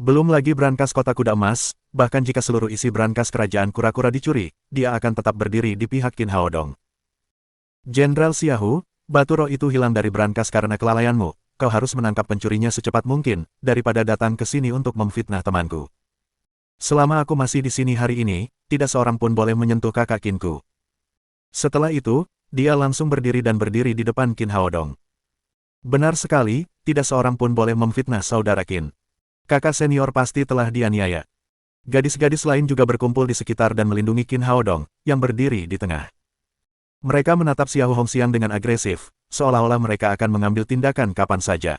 Speaker 1: Belum lagi brankas kota kuda emas, bahkan jika seluruh isi brankas kerajaan kura-kura dicuri, dia akan tetap berdiri di pihak Qin Haodong. Jenderal Xiahou, batu roh itu hilang dari brankas karena kelalaianmu, kau harus menangkap pencurinya secepat mungkin, daripada datang ke sini untuk memfitnah temanku. Selama aku masih di sini hari ini, tidak seorang pun boleh menyentuh kakak Qinku. Setelah itu, dia langsung berdiri dan berdiri di depan Qin Haodong. Benar sekali, tidak seorang pun boleh memfitnah saudara Qin. Kakak senior pasti telah dianiaya. Gadis-gadis lain juga berkumpul di sekitar dan melindungi Qin Haodong, yang berdiri di tengah. Mereka menatap Xiao Hongxiang dengan agresif, seolah-olah mereka akan mengambil tindakan kapan saja.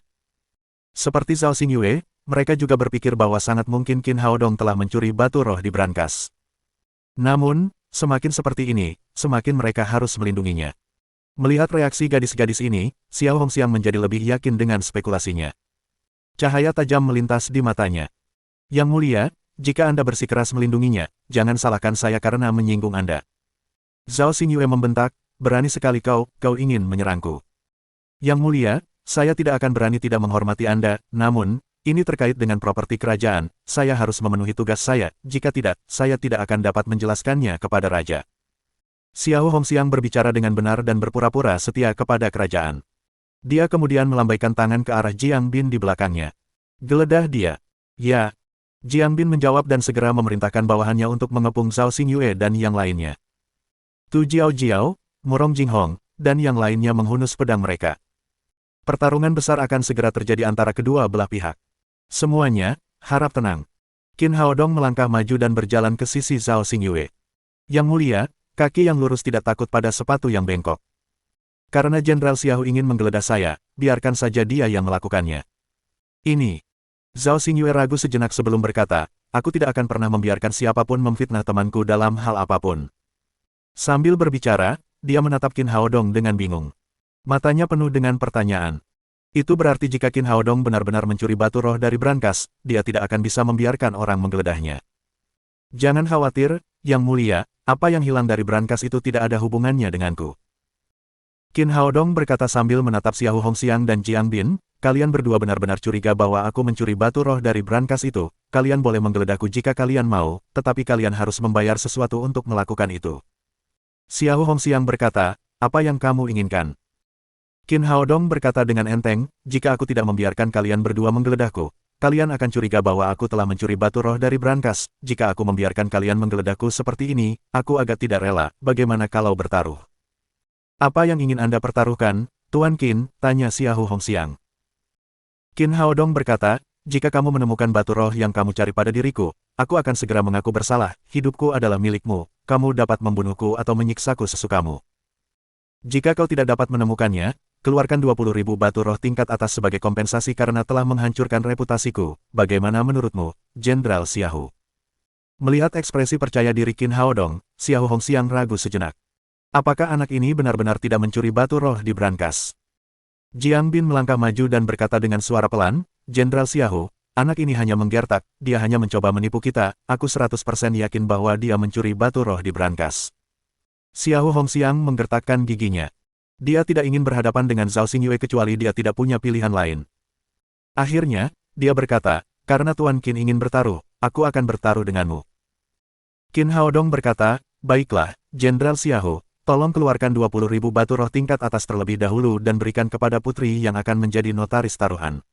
Speaker 1: Seperti Zhao Xingyue, mereka juga berpikir bahwa sangat mungkin Qin Haodong telah mencuri batu roh di brankas. Namun, semakin seperti ini, semakin mereka harus melindunginya. Melihat reaksi gadis-gadis ini, Xiao Hongxiang menjadi lebih yakin dengan spekulasinya. Cahaya tajam melintas di matanya. Yang Mulia, jika Anda bersikeras melindunginya, jangan salahkan saya karena menyinggung Anda. Zhao Xingyue membentak, berani sekali kau ingin menyerangku. Yang Mulia, saya tidak akan berani tidak menghormati Anda, namun, ini terkait dengan properti kerajaan, saya harus memenuhi tugas saya, jika tidak, saya tidak akan dapat menjelaskannya kepada Raja. Xiao Hongxiang berbicara dengan benar dan berpura-pura setia kepada kerajaan. Dia kemudian melambaikan tangan ke arah Jiang Bin di belakangnya. Geledah dia. Ya. Jiang Bin menjawab dan segera memerintahkan bawahannya untuk mengepung Zhao Xingyue dan yang lainnya. Tu Jiao Jiao, Murong Jinghong, dan yang lainnya menghunus pedang mereka. Pertarungan besar akan segera terjadi antara kedua belah pihak. Semuanya, harap tenang. Qin Haodong melangkah maju dan berjalan ke sisi Zhao Xingyue. Yang Mulia, kaki yang lurus tidak takut pada sepatu yang bengkok. Karena Jenderal Xiahou ingin menggeledah saya, biarkan saja dia yang melakukannya. Ini. Zhao Xingyue ragu sejenak sebelum berkata, aku tidak akan pernah membiarkan siapapun memfitnah temanku dalam hal apapun. Sambil berbicara, dia menatap Qin Haodong dengan bingung. Matanya penuh dengan pertanyaan. Itu berarti jika Qin Haodong benar-benar mencuri batu roh dari brankas, dia tidak akan bisa membiarkan orang menggeledahnya. Jangan khawatir, Yang Mulia, apa yang hilang dari brankas itu tidak ada hubungannya denganku. Qin Haodong berkata sambil menatap Xiao Hongxiang dan Jiang Bin, kalian berdua benar-benar curiga bahwa aku mencuri batu roh dari brankas itu, kalian boleh menggeledahku jika kalian mau, tetapi kalian harus membayar sesuatu untuk melakukan itu. Xiao Hongxiang berkata, apa yang kamu inginkan? Qin Haodong berkata dengan enteng, jika aku tidak membiarkan kalian berdua menggeledahku, kalian akan curiga bahwa aku telah mencuri batu roh dari brankas, jika aku membiarkan kalian menggeledahku seperti ini, aku agak tidak rela, bagaimana kalau bertaruh? Apa yang ingin Anda pertaruhkan, Tuan Qin? Tanya Xiao Hongxiang. Qin Haodong berkata, jika kamu menemukan batu roh yang kamu cari pada diriku, aku akan segera mengaku bersalah, hidupku adalah milikmu, kamu dapat membunuhku atau menyiksaku sesukamu. Jika kau tidak dapat menemukannya, keluarkan 20.000 batu roh tingkat atas sebagai kompensasi karena telah menghancurkan reputasiku, bagaimana menurutmu, Jenderal Xiahou? Melihat ekspresi percaya diri Qin Haodong, Xiao Hongxiang ragu sejenak. Apakah anak ini benar-benar tidak mencuri batu roh di brankas? Jiang Bin melangkah maju dan berkata dengan suara pelan, Jenderal Xiahou, anak ini hanya menggertak, dia hanya mencoba menipu kita, aku 100% yakin bahwa dia mencuri batu roh di brankas. Xiao Hongxiang menggertakkan giginya. Dia tidak ingin berhadapan dengan Zhao Xingyue kecuali dia tidak punya pilihan lain. Akhirnya, dia berkata, karena Tuan Qin ingin bertaruh, aku akan bertaruh denganmu. Qin Haodong berkata, baiklah, Jenderal Xiahou, tolong keluarkan 20.000 batu roh tingkat atas terlebih dahulu dan berikan kepada putri yang akan menjadi notaris taruhan.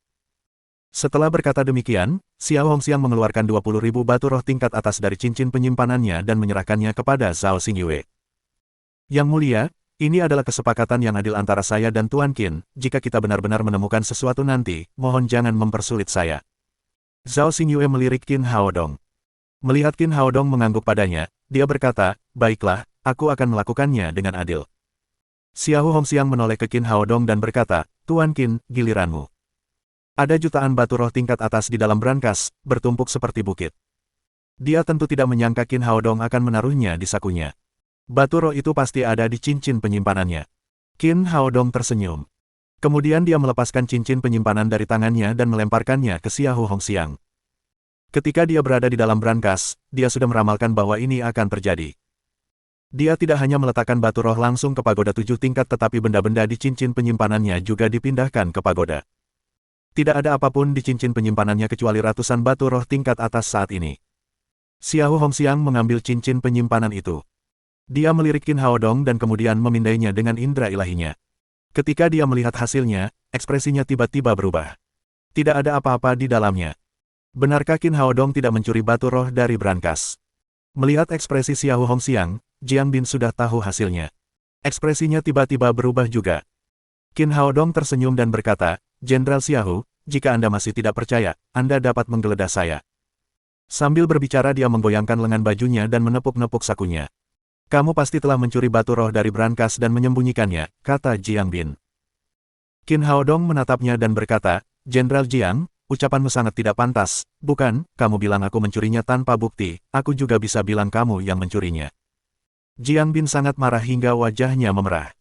Speaker 1: Setelah berkata demikian, Xiao Hongxiang mengeluarkan 20.000 batu roh tingkat atas dari cincin penyimpanannya dan menyerahkannya kepada Zhao Xingyue. Yang Mulia,
Speaker 2: Ini adalah kesepakatan yang adil antara saya dan Tuan Qin, jika kita benar-benar menemukan sesuatu nanti, mohon jangan mempersulit saya. Zhao Xingyue melirik Qin Haodong. Melihat Qin Haodong mengangguk padanya, dia berkata, baiklah, aku akan melakukannya dengan adil. Xiahou Hongxiang menoleh ke Qin Haodong dan berkata, Tuan Qin, giliranmu. Ada jutaan batu roh tingkat atas di dalam brankas, bertumpuk seperti bukit. Dia tentu tidak menyangka Qin Haodong akan menaruhnya di sakunya. Batu roh itu pasti ada di cincin penyimpanannya. Qin Haodong tersenyum. Kemudian dia melepaskan cincin penyimpanan dari tangannya dan melemparkannya ke Xiahou Hongxiang. Ketika dia berada di dalam brankas, dia sudah meramalkan bahwa ini akan terjadi. Dia tidak hanya meletakkan batu roh langsung ke pagoda 7 tingkat tetapi benda-benda di cincin penyimpanannya juga dipindahkan ke pagoda. Tidak ada apapun di cincin penyimpanannya kecuali ratusan batu roh tingkat atas saat ini. Xiahou Hongxiang mengambil cincin penyimpanan itu. Dia melirik Qin Haodong dan kemudian memindainya dengan indera ilahinya. Ketika dia melihat hasilnya, ekspresinya tiba-tiba berubah. Tidak ada apa-apa di dalamnya. Benarkah Qin Haodong tidak mencuri batu roh dari brankas? Melihat ekspresi Xiahou Hongxiang, Jiang Bin sudah tahu hasilnya. Ekspresinya tiba-tiba berubah juga. Qin Haodong tersenyum dan berkata, Jenderal Xiahou, jika Anda masih tidak percaya, Anda dapat menggeledah saya. Sambil berbicara dia menggoyangkan lengan bajunya dan menepuk-nepuk sakunya. Kamu pasti telah mencuri batu roh dari brankas dan menyembunyikannya, kata Jiang Bin. Qin Haodong menatapnya dan berkata, Jenderal Jiang, ucapanmu sangat tidak pantas, bukan, kamu bilang aku mencurinya tanpa bukti, aku juga bisa bilang kamu yang mencurinya. Jiang Bin sangat marah hingga wajahnya memerah.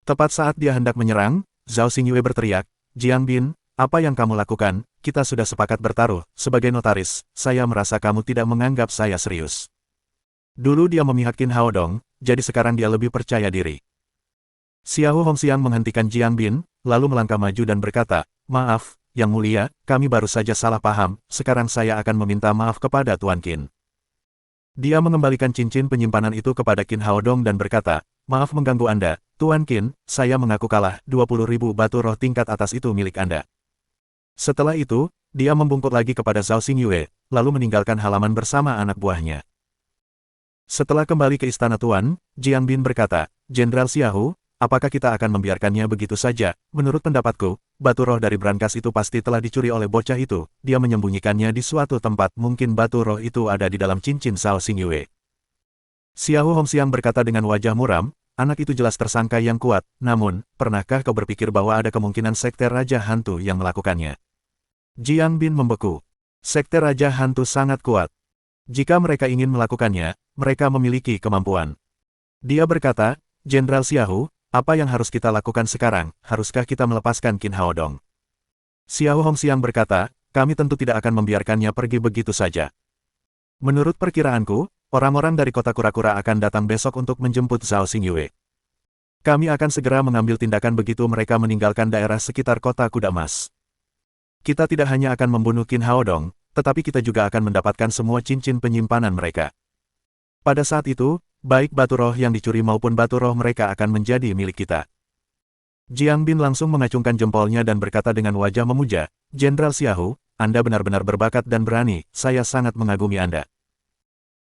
Speaker 2: Tepat saat dia hendak menyerang, Zhao Xingyue berteriak, Jiang Bin, apa yang kamu lakukan? Kita sudah sepakat bertaruh, sebagai notaris, saya merasa kamu tidak menganggap saya serius. Dulu dia memihak Qin Haodong, jadi sekarang dia lebih percaya diri. Xiahou Hongxiang menghentikan Jiang Bin, lalu melangkah maju dan berkata, maaf, Yang Mulia, kami baru saja salah paham, sekarang saya akan meminta maaf kepada Tuan Qin. Dia mengembalikan cincin penyimpanan itu kepada Qin Haodong dan berkata, maaf mengganggu Anda, Tuan Qin, saya mengaku kalah, 20.000 batu roh tingkat atas itu milik Anda. Setelah itu, dia membungkuk lagi kepada Zhao Xingyue, lalu meninggalkan halaman bersama anak buahnya. Setelah kembali ke istana Tuan, Jiang Bin berkata, Jenderal Xiahou, apakah kita akan membiarkannya begitu saja? Menurut pendapatku, batu roh dari brankas itu pasti telah dicuri oleh bocah itu, dia menyembunyikannya di suatu tempat, mungkin batu roh itu ada di dalam cincin Zhao Xingyue. Xiahou Hongxiang berkata dengan wajah muram, anak itu jelas tersangka yang kuat, namun, pernahkah kau berpikir bahwa ada kemungkinan sekte Raja Hantu yang melakukannya? Jiang Bin membeku. Sekte Raja Hantu sangat kuat. Jika mereka ingin melakukannya, mereka memiliki kemampuan. Dia berkata, Jenderal Xiahou, apa yang harus kita lakukan sekarang? Haruskah kita melepaskan Qin Haodong? Xiahou Hongxiang berkata, kami tentu tidak akan membiarkannya pergi begitu saja. Menurut perkiraanku, orang-orang dari kota kura-kura akan datang besok untuk menjemput Zhao Xingyue. Kami akan segera mengambil tindakan begitu mereka meninggalkan daerah sekitar kota Kuda Emas. Kita tidak hanya akan membunuh Qin Haodong, tetapi kita juga akan mendapatkan semua cincin penyimpanan mereka. Pada saat itu, baik batu roh yang dicuri maupun batu roh mereka akan menjadi milik kita. Jiang Bin langsung mengacungkan jempolnya dan berkata dengan wajah memuja, Jenderal Xiahou, Anda benar-benar berbakat dan berani, saya sangat mengagumi Anda.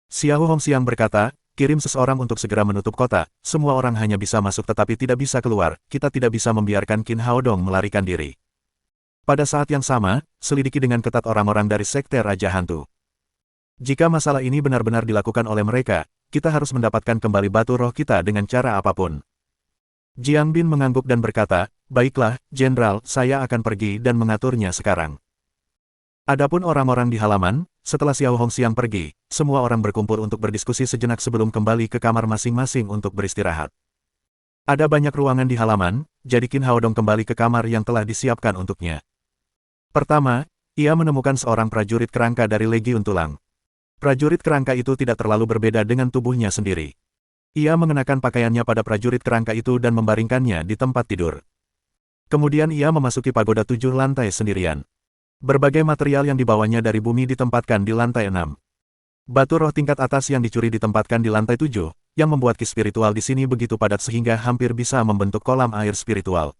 Speaker 2: Xiahou Hongxiang berkata, kirim seseorang untuk segera menutup kota, semua orang hanya bisa masuk tetapi tidak bisa keluar, kita tidak bisa membiarkan Qin Haodong melarikan diri. Pada saat yang sama, selidiki dengan ketat orang-orang dari Sekte Raja Hantu. Jika masalah ini benar-benar dilakukan oleh mereka, kita harus mendapatkan kembali batu roh kita dengan cara apapun. Jiang Bin mengangguk dan berkata, baiklah, Jenderal, saya akan pergi dan mengaturnya sekarang. Adapun orang-orang di halaman, setelah Xiahou Hongxiang pergi, semua orang berkumpul untuk berdiskusi sejenak sebelum kembali ke kamar masing-masing untuk beristirahat. Ada banyak ruangan di halaman, jadi Qin Haodong kembali ke kamar yang telah disiapkan untuknya. Pertama, ia menemukan seorang prajurit kerangka dari Legiun Tulang. Prajurit kerangka itu tidak terlalu berbeda dengan tubuhnya sendiri. Ia mengenakan pakaiannya pada prajurit kerangka itu dan membaringkannya di tempat tidur. Kemudian ia memasuki pagoda 7 lantai sendirian. Berbagai material yang dibawanya dari bumi ditempatkan di lantai 6. Batu roh tingkat atas yang dicuri ditempatkan di lantai 7, yang membuat ki spiritual di sini begitu padat sehingga hampir bisa membentuk kolam air spiritual.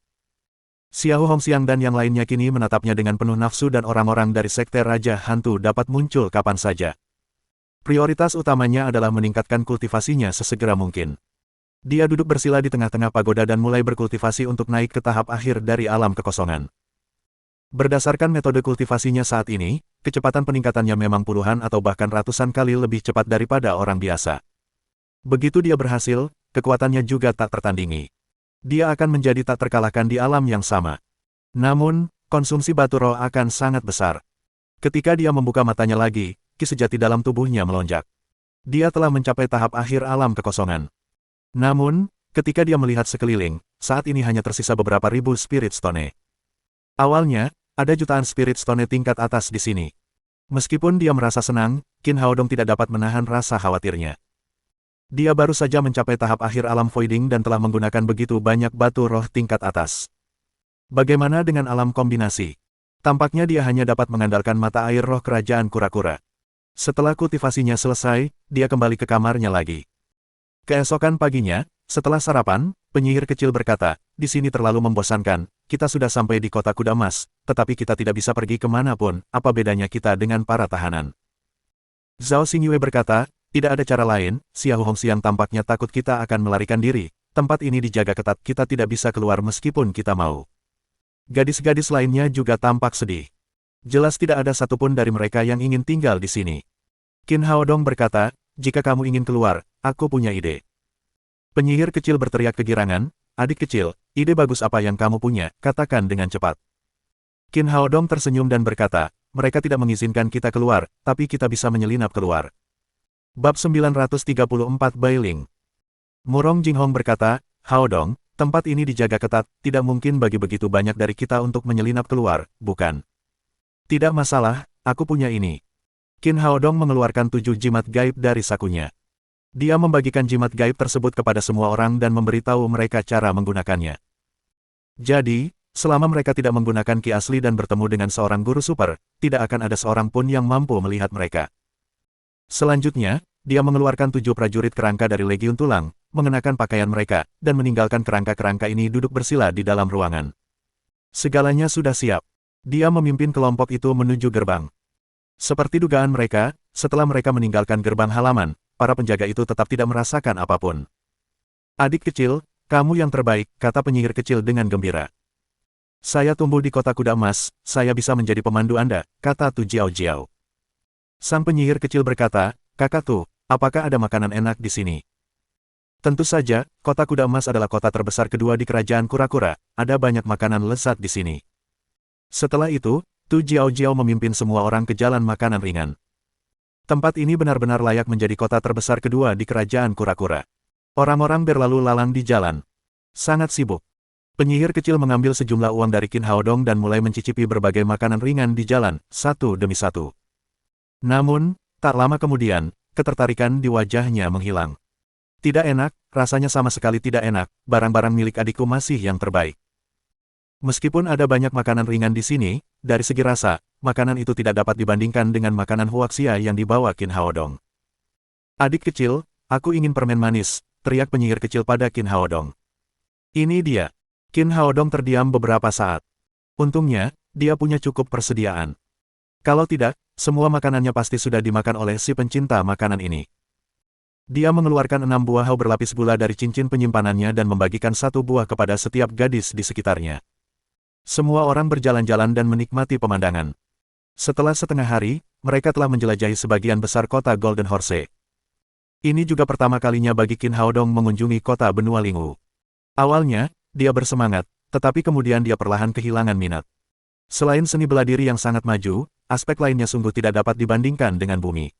Speaker 2: Xiahou Hongxiang dan yang lainnya kini menatapnya dengan penuh nafsu dan orang-orang dari Sekte Raja Hantu dapat muncul kapan saja. Prioritas utamanya adalah meningkatkan kultivasinya sesegera mungkin.
Speaker 1: Dia duduk bersila di tengah-tengah pagoda dan mulai berkultivasi untuk naik ke tahap akhir dari alam kekosongan. Berdasarkan metode kultivasinya saat ini, kecepatan peningkatannya memang puluhan atau bahkan ratusan kali lebih cepat daripada orang biasa. Begitu dia berhasil, kekuatannya juga tak tertandingi. Dia akan menjadi tak terkalahkan di alam yang sama. Namun, konsumsi batu roh akan sangat besar. Ketika dia membuka matanya lagi, ki sejati dalam tubuhnya melonjak. Dia telah mencapai tahap akhir alam kekosongan. Namun, ketika dia melihat sekeliling, saat ini hanya tersisa beberapa ribu Spirit Stone. Awalnya, ada jutaan Spirit Stone tingkat atas di sini. Meskipun dia merasa senang, Qin Haodong tidak dapat menahan rasa khawatirnya. Dia baru saja mencapai tahap akhir alam voiding dan telah menggunakan begitu banyak batu roh tingkat atas. Bagaimana dengan alam kombinasi? Tampaknya dia hanya dapat mengandalkan mata air roh kerajaan kura-kura. Setelah kultivasinya selesai, dia kembali ke kamarnya lagi. Keesokan paginya, setelah sarapan, penyihir kecil berkata, "Di sini terlalu membosankan, kita sudah sampai di kota kuda emas, tetapi kita tidak bisa pergi kemanapun, apa bedanya kita dengan para tahanan?" Zhao Xingyue berkata, "Tidak ada cara lain, Xiao Hongxiang tampaknya takut kita akan melarikan diri, tempat ini dijaga ketat, kita tidak bisa keluar meskipun kita mau." Gadis-gadis lainnya juga tampak sedih. Jelas tidak ada satupun dari mereka yang ingin tinggal di sini. Qin Haodong berkata, "Jika kamu ingin keluar, aku punya ide." Penyihir kecil berteriak kegirangan, "Adik kecil, ide bagus apa yang kamu punya, katakan dengan cepat." Qin Haodong tersenyum dan berkata, "Mereka tidak mengizinkan kita keluar, tapi kita bisa menyelinap keluar." Bab 934 Bailing. Murong Jinghong berkata, "Haodong, tempat ini dijaga ketat, tidak mungkin bagi begitu banyak dari kita untuk menyelinap keluar, bukan?" "Tidak masalah, aku punya ini." Qin Haodong mengeluarkan 7 jimat gaib dari sakunya. Dia membagikan jimat gaib tersebut kepada semua orang dan memberitahu mereka cara menggunakannya. Jadi, selama mereka tidak menggunakan ki asli dan bertemu dengan seorang guru super, tidak akan ada seorang pun yang mampu melihat mereka. Selanjutnya, dia mengeluarkan 7 prajurit kerangka dari Legiun Tulang, mengenakan pakaian mereka, dan meninggalkan kerangka-kerangka ini duduk bersila di dalam ruangan. Segalanya sudah siap. Dia memimpin kelompok itu menuju gerbang. Seperti dugaan mereka, setelah mereka meninggalkan gerbang halaman, para penjaga itu tetap tidak merasakan apapun. "Adik kecil, kamu yang terbaik," kata penyihir kecil dengan gembira. "Saya tumbuh di kota kuda emas, saya bisa menjadi pemandu Anda," kata Tu Jiao Jiao. Sang penyihir kecil berkata, "Kakak Tu, apakah ada makanan enak di sini?" "Tentu saja, kota kuda emas adalah kota terbesar kedua di kerajaan kura-kura, ada banyak makanan lezat di sini." Setelah itu, Tu Jiao Jiao memimpin semua orang ke jalan makanan ringan. Tempat ini benar-benar layak menjadi kota terbesar kedua di kerajaan kura-kura. Orang-orang berlalu lalang di jalan. Sangat sibuk. Penyihir kecil mengambil sejumlah uang dari Qin Haodong dan mulai mencicipi berbagai makanan ringan di jalan, satu demi satu. Namun, tak lama kemudian, ketertarikan di wajahnya menghilang. "Tidak enak, rasanya sama sekali tidak enak, barang-barang milik adikku masih yang terbaik." Meskipun ada banyak makanan ringan di sini, dari segi rasa, makanan itu tidak dapat dibandingkan dengan makanan huaxia yang dibawa Qin Haodong. "Adik kecil, aku ingin permen manis," teriak penyihir kecil pada Qin Haodong. "Ini dia." Qin Haodong terdiam beberapa saat. Untungnya, dia punya cukup persediaan. Kalau tidak, semua makanannya pasti sudah dimakan oleh si pencinta makanan ini. Dia mengeluarkan 6 buah hau berlapis gula dari cincin penyimpanannya dan membagikan 1 buah kepada setiap gadis di sekitarnya. Semua orang berjalan-jalan dan menikmati pemandangan. Setelah setengah hari, mereka telah menjelajahi sebagian besar kota Golden Horse. Ini juga pertama kalinya bagi Qin Haodong mengunjungi kota benua Lingwu. Awalnya, dia bersemangat, tetapi kemudian dia perlahan kehilangan minat. Selain seni bela diri yang sangat maju, aspek lainnya sungguh tidak dapat dibandingkan dengan bumi.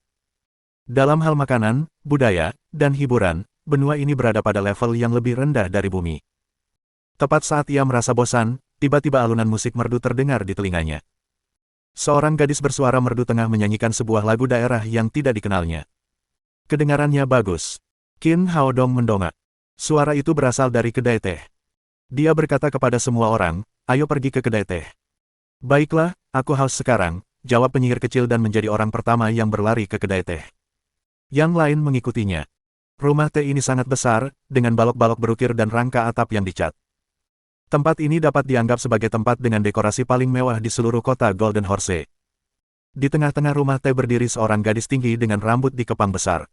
Speaker 1: Dalam hal makanan, budaya, dan hiburan, benua ini berada pada level yang lebih rendah dari bumi. Tepat saat ia merasa bosan, tiba-tiba alunan musik merdu terdengar di telinganya. Seorang gadis bersuara merdu tengah menyanyikan sebuah lagu daerah yang tidak dikenalnya. Kedengarannya bagus. Qin Haodong mendongak. Suara itu berasal dari kedai teh. Dia berkata kepada semua orang, "Ayo pergi ke kedai teh." "Baiklah, aku haus sekarang," jawab penyihir kecil dan menjadi orang pertama yang berlari ke kedai teh. Yang lain mengikutinya. Rumah teh ini sangat besar, dengan balok-balok berukir dan rangka atap yang dicat. Tempat ini dapat dianggap sebagai tempat dengan dekorasi paling mewah di seluruh kota Golden Horse. Di tengah-tengah rumah teh berdiri seorang gadis tinggi dengan rambut dikepang besar.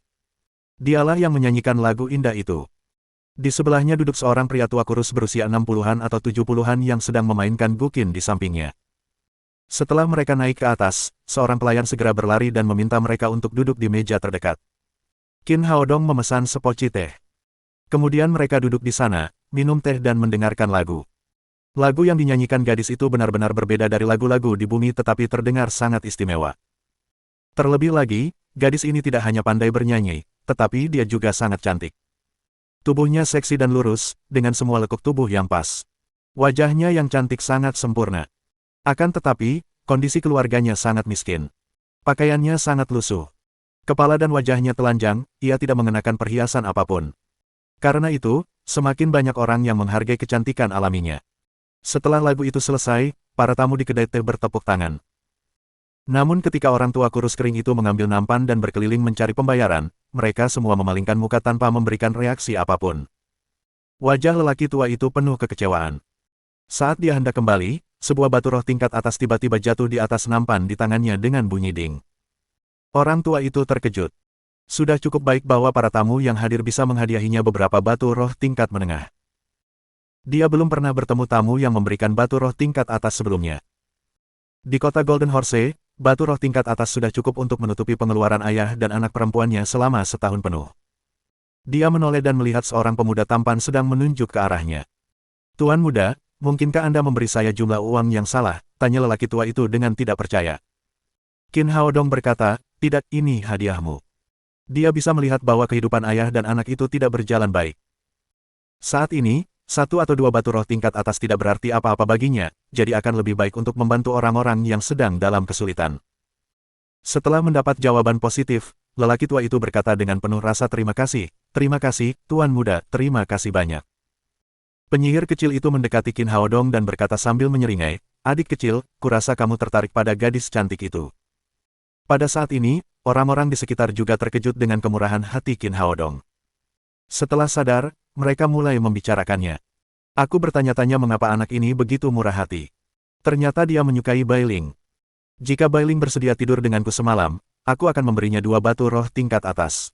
Speaker 1: Dialah yang menyanyikan lagu indah itu. Di sebelahnya duduk seorang pria tua kurus berusia 60-an atau 70-an yang sedang memainkan gukin di sampingnya. Setelah mereka naik ke atas, seorang pelayan segera berlari dan meminta mereka untuk duduk di meja terdekat. Qin Haodong memesan sepoci teh. Kemudian mereka duduk di sana, minum teh dan mendengarkan lagu. Lagu yang dinyanyikan gadis itu benar-benar berbeda dari lagu-lagu di bumi tetapi terdengar sangat istimewa. Terlebih lagi, gadis ini tidak hanya pandai bernyanyi, tetapi dia juga sangat cantik. Tubuhnya seksi dan lurus, dengan semua lekuk tubuh yang pas. Wajahnya yang cantik sangat sempurna. Akan tetapi, kondisi keluarganya sangat miskin. Pakaiannya sangat lusuh. Kepala dan wajahnya telanjang, ia tidak mengenakan perhiasan apapun. Karena itu, semakin banyak orang yang menghargai kecantikan alaminya. Setelah lagu itu selesai, para tamu di kedai teh bertepuk tangan. Namun ketika orang tua kurus kering itu mengambil nampan dan berkeliling mencari pembayaran, mereka semua memalingkan muka tanpa memberikan reaksi apapun. Wajah lelaki tua itu penuh kekecewaan. Saat dia hendak kembali, sebuah batu roh tingkat atas tiba-tiba jatuh di atas nampan di tangannya dengan bunyi ding. Orang tua itu terkejut. Sudah cukup baik bahwa para tamu yang hadir bisa menghadiahinya beberapa batu roh tingkat menengah. Dia belum pernah bertemu tamu yang memberikan batu roh tingkat atas sebelumnya. Di kota Golden Horse, batu roh tingkat atas sudah cukup untuk menutupi pengeluaran ayah dan anak perempuannya selama setahun penuh. Dia menoleh dan melihat seorang pemuda tampan sedang menunjuk ke arahnya. "Tuan muda, mungkinkah Anda memberi saya jumlah uang yang salah?" tanya lelaki tua itu dengan tidak percaya. Qin Haodong berkata, "Tidak, ini hadiahmu." Dia bisa melihat bahwa kehidupan ayah dan anak itu tidak berjalan baik. Saat ini, satu atau dua batu roh tingkat atas tidak berarti apa-apa baginya, jadi akan lebih baik untuk membantu orang-orang yang sedang dalam kesulitan. Setelah mendapat jawaban positif, lelaki tua itu berkata dengan penuh rasa terima kasih, "Terima kasih, Tuan muda, terima kasih banyak." Penyihir kecil itu mendekati Qin Haodong dan berkata sambil menyeringai, "Adik kecil, kurasa kamu tertarik pada gadis cantik itu." Pada saat ini, orang-orang di sekitar juga terkejut dengan kemurahan hati Qin Haodong. Setelah sadar, mereka mulai membicarakannya. "Aku bertanya-tanya mengapa anak ini begitu murah hati. Ternyata dia menyukai Bailing. Jika Bailing bersedia tidur denganku semalam, aku akan memberinya 2 batu roh tingkat atas."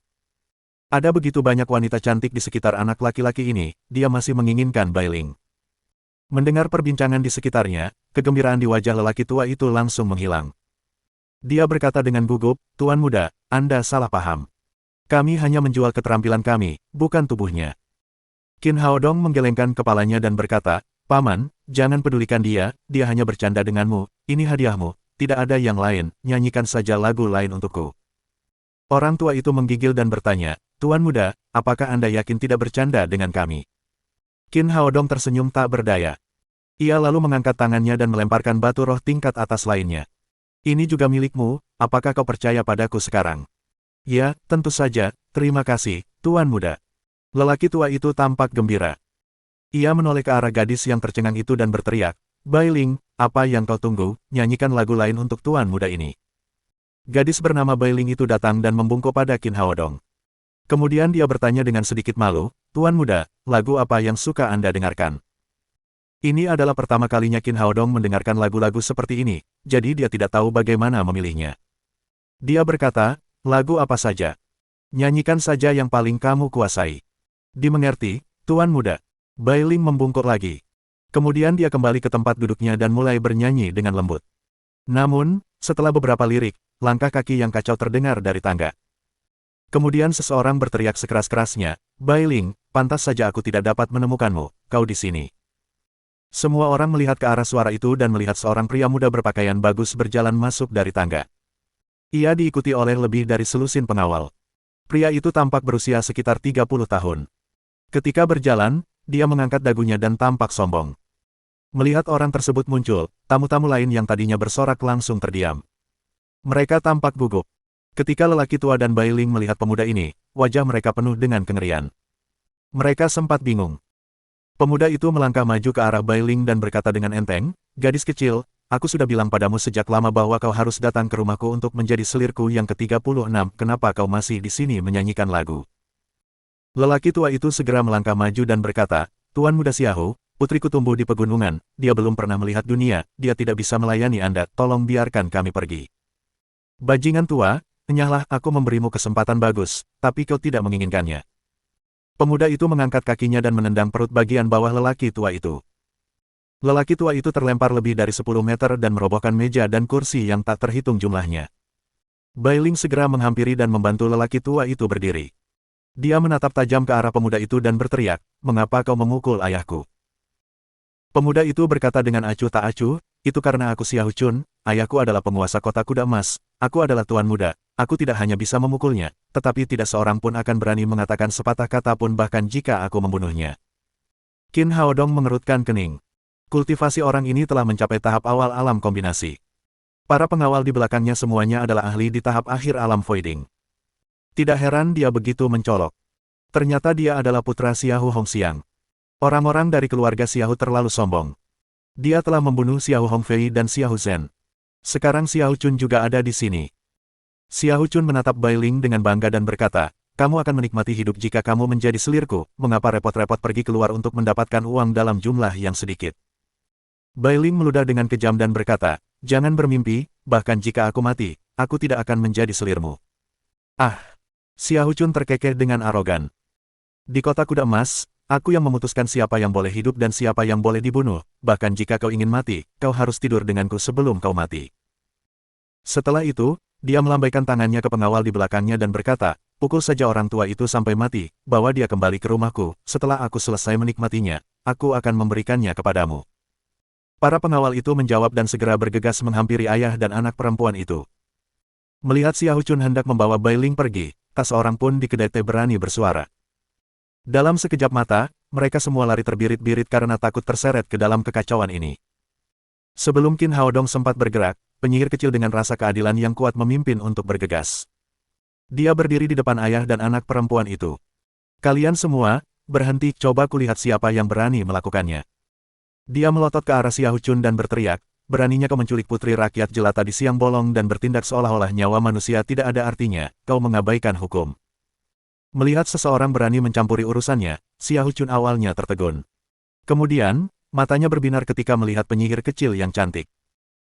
Speaker 1: Ada begitu banyak wanita cantik di sekitar anak laki-laki ini, dia masih menginginkan Bailing. Mendengar perbincangan di sekitarnya, kegembiraan di wajah lelaki tua itu langsung menghilang. Dia berkata dengan gugup, "Tuan muda, Anda salah paham. Kami hanya menjual keterampilan kami, bukan tubuhnya." Qin Haodong menggelengkan kepalanya dan berkata, "Paman, jangan pedulikan dia, dia hanya bercanda denganmu, ini hadiahmu, tidak ada yang lain, nyanyikan saja lagu lain untukku." Orang tua itu menggigil dan bertanya, "Tuan muda, apakah Anda yakin tidak bercanda dengan kami?" Qin Haodong tersenyum tak berdaya. Ia lalu mengangkat tangannya dan melemparkan batu roh tingkat atas lainnya. "Ini juga milikmu, apakah kau percaya padaku sekarang?" "Ya, tentu saja, terima kasih, Tuan muda." Lelaki tua itu tampak gembira. Ia menoleh ke arah gadis yang tercengang itu dan berteriak, "Bailing, apa yang kau tunggu, nyanyikan lagu lain untuk tuan muda ini." Gadis bernama Bailing itu datang dan membungkuk pada Qin Haodong. Kemudian dia bertanya dengan sedikit malu, "Tuan muda, lagu apa yang suka Anda dengarkan?" Ini adalah pertama kalinya Qin Haodong mendengarkan lagu-lagu seperti ini, jadi dia tidak tahu bagaimana memilihnya. Dia berkata, "Lagu apa saja. Nyanyikan saja yang paling kamu kuasai." "Dimengerti, Tuan muda." Bailing membungkuk lagi. Kemudian dia kembali ke tempat duduknya dan mulai bernyanyi dengan lembut. Namun, setelah beberapa lirik, langkah kaki yang kacau terdengar dari tangga. Kemudian seseorang berteriak sekeras-kerasnya, "Bailing, pantas saja aku tidak dapat menemukanmu, kau di sini." Semua orang melihat ke arah suara itu dan melihat seorang pria muda berpakaian bagus berjalan masuk dari tangga. Ia diikuti oleh lebih dari selusin pengawal. Pria itu tampak berusia sekitar 30 tahun. Ketika berjalan, dia mengangkat dagunya dan tampak sombong. Melihat orang tersebut muncul, tamu-tamu lain yang tadinya bersorak langsung terdiam. Mereka tampak gugup. Ketika lelaki tua dan Bailing melihat pemuda ini, wajah mereka penuh dengan kengerian. Mereka sempat bingung. Pemuda itu melangkah maju ke arah Bailing dan berkata dengan enteng, "Gadis kecil, aku sudah bilang padamu sejak lama bahwa kau harus datang ke rumahku untuk menjadi selirku yang ke-36, kenapa kau masih di sini menyanyikan lagu?" Lelaki tua itu segera melangkah maju dan berkata, "Tuan muda Xiahou, putriku tumbuh di pegunungan, dia belum pernah melihat dunia, dia tidak bisa melayani Anda, tolong biarkan kami pergi." "Bajingan tua, enyahlah, aku memberimu kesempatan bagus, tapi kau tidak menginginkannya." Pemuda itu mengangkat kakinya dan menendang perut bagian bawah lelaki tua itu. Lelaki tua itu terlempar lebih dari 10 meter dan merobohkan meja dan kursi yang tak terhitung jumlahnya. Bailing segera menghampiri dan membantu lelaki tua itu berdiri. Dia menatap tajam ke arah pemuda itu dan berteriak, "Mengapa kau memukul ayahku?" Pemuda itu berkata dengan acuh tak acuh, "Itu karena aku Xiao Chun, ayahku adalah penguasa kota kuda emas, aku adalah tuan muda, aku tidak hanya bisa memukulnya, tetapi tidak seorang pun akan berani mengatakan sepatah kata pun bahkan jika aku membunuhnya." Qin Haodong mengerutkan kening. Kultivasi orang ini telah mencapai tahap awal alam kombinasi. Para pengawal di belakangnya semuanya adalah ahli di tahap akhir alam voiding. Tidak heran dia begitu mencolok. Ternyata dia adalah putra Xiahou Hongxiang. Orang-orang dari keluarga Xiahou terlalu sombong. Dia telah membunuh Xiahou Hongfei dan Xiahou Zhen. Sekarang Xiahou Chun juga ada di sini. Xiahou Chun menatap Bailing dengan bangga dan berkata, "Kamu akan menikmati hidup jika kamu menjadi selirku, mengapa repot-repot pergi keluar untuk mendapatkan uang dalam jumlah yang sedikit?" Bailing meludah dengan kejam dan berkata, "Jangan bermimpi, bahkan jika aku mati, aku tidak akan menjadi selirmu." Ah! Xiahou Chun terkekeh dengan arogan. "Di kota kuda emas, aku yang memutuskan siapa yang boleh hidup dan siapa yang boleh dibunuh, bahkan jika kau ingin mati, kau harus tidur denganku sebelum kau mati." Setelah itu, dia melambaikan tangannya ke pengawal di belakangnya dan berkata, "Pukul saja orang tua itu sampai mati, bawa dia kembali ke rumahku, setelah aku selesai menikmatinya, aku akan memberikannya kepadamu." Para pengawal itu menjawab dan segera bergegas menghampiri ayah dan anak perempuan itu. Melihat Xiahou Chun hendak membawa Bailing pergi, tak seorang pun di kedai teh berani bersuara. Dalam sekejap mata, mereka semua lari terbirit-birit karena takut terseret ke dalam kekacauan ini. Sebelum Qin Haodong sempat bergerak, penyihir kecil dengan rasa keadilan yang kuat memimpin untuk bergegas. Dia berdiri di depan ayah dan anak perempuan itu. "Kalian semua, berhenti, coba kulihat siapa yang berani melakukannya." Dia melotot ke arah Xiahou Chun dan berteriak, "Beraninya kau menculik putri rakyat jelata di siang bolong dan bertindak seolah-olah nyawa manusia tidak ada artinya, kau mengabaikan hukum." Melihat seseorang berani mencampuri urusannya, Xiahou Chun awalnya tertegun. Kemudian, matanya berbinar ketika melihat penyihir kecil yang cantik.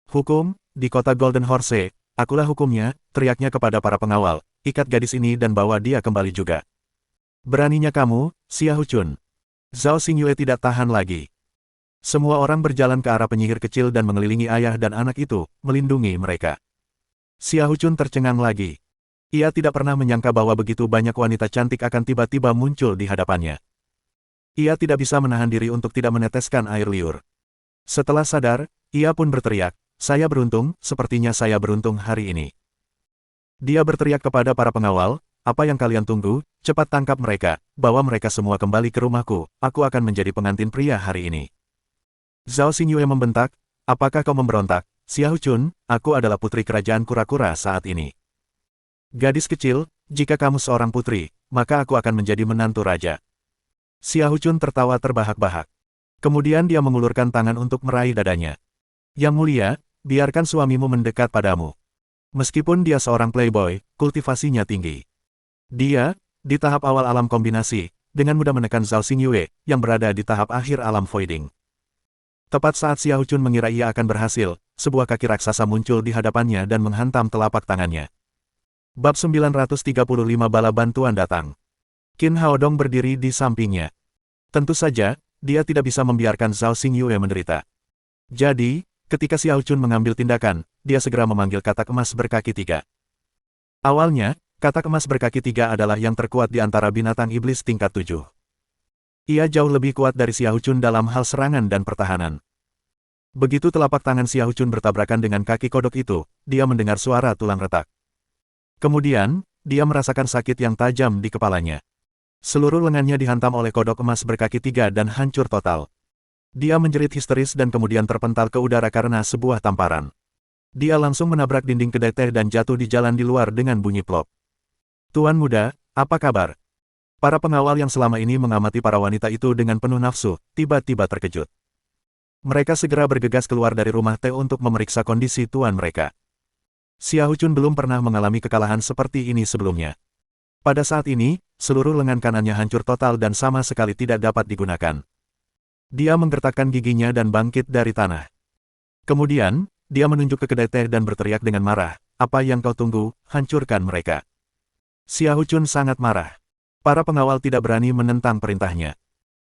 Speaker 1: "Hukum, di kota Golden Horse, akulah hukumnya," teriaknya kepada para pengawal, "ikat gadis ini dan bawa dia kembali juga." "Beraninya kamu, Xiahou Chun." Zhao Xingyue tidak tahan lagi. Semua orang berjalan ke arah penyihir kecil dan mengelilingi ayah dan anak itu, melindungi mereka. Xiahou Chun tercengang lagi. Ia tidak pernah menyangka bahwa begitu banyak wanita cantik akan tiba-tiba muncul di hadapannya. Ia tidak bisa menahan diri untuk tidak meneteskan air liur. Setelah sadar, ia pun berteriak, "Saya beruntung, sepertinya saya beruntung hari ini." Dia berteriak kepada para pengawal, "Apa yang kalian tunggu? Cepat tangkap mereka, bawa mereka semua kembali ke rumahku, aku akan menjadi pengantin pria hari ini." Zhao Xingyue membentak, "Apakah kau memberontak? Xiahou Chun, aku adalah putri kerajaan kura-kura saat ini. Gadis kecil, jika kamu seorang putri, maka aku akan menjadi menantu raja." Xiahou Chun tertawa terbahak-bahak. Kemudian dia mengulurkan tangan untuk meraih dadanya. "Yang mulia, biarkan suamimu mendekat padamu." Meskipun dia seorang playboy, kultivasinya tinggi. Dia, di tahap awal alam kombinasi, dengan mudah menekan Zhao Xingyue, yang berada di tahap akhir alam voiding. Tepat saat Xiahou Chun mengira ia akan berhasil, sebuah kaki raksasa muncul di hadapannya dan menghantam telapak tangannya. Bab 935 Bala Bantuan datang. Qin Haodong berdiri di sampingnya. Tentu saja, dia tidak bisa membiarkan Zhao Xingyue menderita. Jadi, ketika Xiahou Chun mengambil tindakan, dia segera memanggil katak emas berkaki tiga. Awalnya, katak emas berkaki tiga adalah yang terkuat di antara binatang iblis tingkat 7. Ia jauh lebih kuat dari Xiahou Chun dalam hal serangan dan pertahanan. Begitu telapak tangan Xiahou Chun bertabrakan dengan kaki kodok itu, dia mendengar suara tulang retak. Kemudian, dia merasakan sakit yang tajam di kepalanya. Seluruh lengannya dihantam oleh kodok emas berkaki tiga dan hancur total. Dia menjerit histeris dan kemudian terpental ke udara karena sebuah tamparan. Dia langsung menabrak dinding kedai teh dan jatuh di jalan di luar dengan bunyi plop. "Tuan muda, apa kabar?" Para pengawal yang selama ini mengamati para wanita itu dengan penuh nafsu, tiba-tiba terkejut. Mereka segera bergegas keluar dari rumah teh untuk memeriksa kondisi tuan mereka. Xiahou Chun belum pernah mengalami kekalahan seperti ini sebelumnya. Pada saat ini, seluruh lengan kanannya hancur total dan sama sekali tidak dapat digunakan. Dia menggertakkan giginya dan bangkit dari tanah. Kemudian, dia menunjuk ke kedai teh dan berteriak dengan marah, "Apa yang kau tunggu, hancurkan mereka." Xiahou Chun sangat marah. Para pengawal tidak berani menentang perintahnya.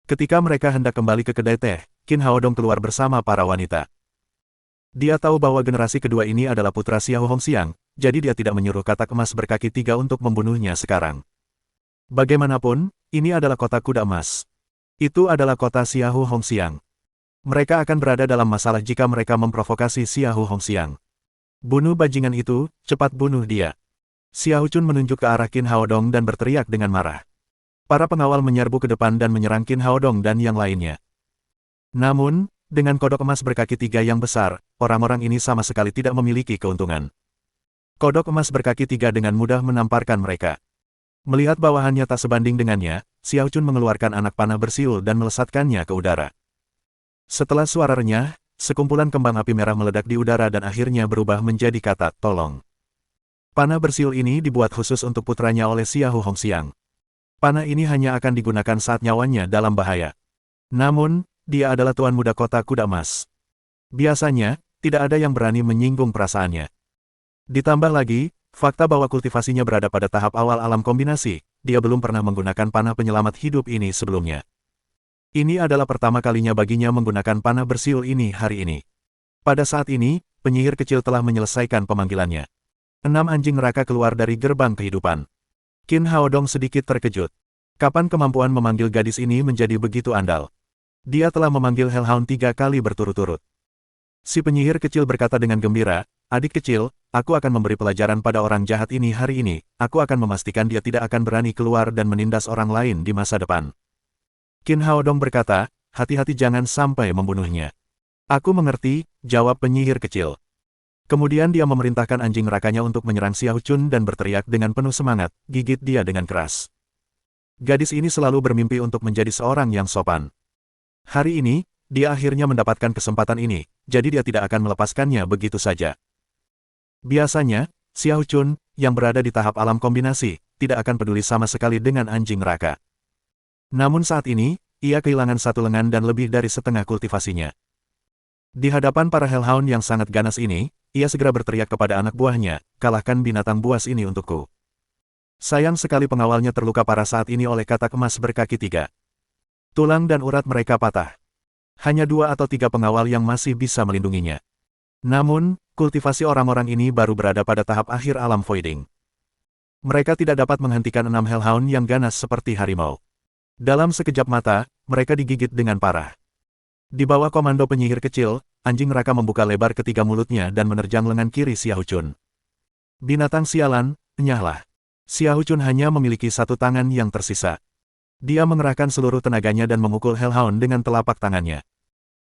Speaker 1: Ketika mereka hendak kembali ke kedai teh, Qin Haodong keluar bersama para wanita. Dia tahu bahwa generasi kedua ini adalah putra Xiahou Hongxiang, jadi dia tidak menyuruh katak emas berkaki 3 untuk membunuhnya sekarang. Bagaimanapun, ini adalah kota kuda emas. Itu adalah kota Xiahou Hongxiang. Mereka akan berada dalam masalah jika mereka memprovokasi Xiahou Hongxiang. Bunuh bajingan itu, cepat bunuh dia. Xiahou Chun menunjuk ke arah Qin Haodong dan berteriak dengan marah. Para pengawal menyerbu ke depan dan menyerang Qin Haodong dan yang lainnya. Namun, dengan kodok emas berkaki 3 yang besar, orang-orang ini sama sekali tidak memiliki keuntungan. Kodok emas berkaki 3 dengan mudah menamparkan mereka. Melihat bawahannya tak sebanding dengannya, Xiahou Chun mengeluarkan anak panah bersiul dan melesatkannya ke udara. Setelah suara renyah, sekumpulan kembang api merah meledak di udara dan akhirnya berubah menjadi kata "tolong". Panah bersiul ini dibuat khusus untuk putranya oleh Xiahou Hongxiang. Panah ini hanya akan digunakan saat nyawanya dalam bahaya. Namun, dia adalah tuan muda kota kuda emas. Biasanya, tidak ada yang berani menyinggung perasaannya. Ditambah lagi, fakta bahwa kultivasinya berada pada tahap awal alam kombinasi, dia belum pernah menggunakan panah penyelamat hidup ini sebelumnya. Ini adalah pertama kalinya baginya menggunakan panah bersiul ini hari ini. Pada saat ini, penyihir kecil telah menyelesaikan pemanggilannya. 6 anjing neraka keluar dari gerbang kehidupan. Qin Haodong sedikit terkejut. Kapan kemampuan memanggil gadis ini menjadi begitu andal? Dia telah memanggil Hellhound 3 kali berturut-turut. Si penyihir kecil berkata dengan gembira, "Adik kecil, aku akan memberi pelajaran pada orang jahat ini hari ini, aku akan memastikan dia tidak akan berani keluar dan menindas orang lain di masa depan." Qin Haodong berkata, "Hati-hati jangan sampai membunuhnya." "Aku mengerti," jawab penyihir kecil. Kemudian dia memerintahkan anjing nerakanya untuk menyerang Xiahou Chun dan berteriak dengan penuh semangat, "Gigit dia dengan keras." Gadis ini selalu bermimpi untuk menjadi seorang yang sopan. Hari ini, dia akhirnya mendapatkan kesempatan ini, jadi dia tidak akan melepaskannya begitu saja. Biasanya, Xiahou Chun, yang berada di tahap alam kombinasi, tidak akan peduli sama sekali dengan anjing neraka. Namun saat ini, ia kehilangan satu lengan dan lebih dari setengah kultivasinya. Di hadapan para Hellhound yang sangat ganas ini, ia segera berteriak kepada anak buahnya, "Kalahkan binatang buas ini untukku." Sayang sekali pengawalnya terluka parah saat ini oleh katak emas berkaki 3. Tulang dan urat mereka patah. Hanya 2 atau 3 pengawal yang masih bisa melindunginya. Namun, kultivasi orang-orang ini baru berada pada tahap akhir alam voiding. Mereka tidak dapat menghentikan 6 Hellhound yang ganas seperti harimau. Dalam sekejap mata, mereka digigit dengan parah. Di bawah komando penyihir kecil, anjing neraka membuka lebar ketiga mulutnya dan menerjang lengan kiri Xiahou Chun. Binatang sialan, enyahlah. Xiahou Chun hanya memiliki satu tangan yang tersisa. Dia mengerahkan seluruh tenaganya dan memukul Hellhound dengan telapak tangannya.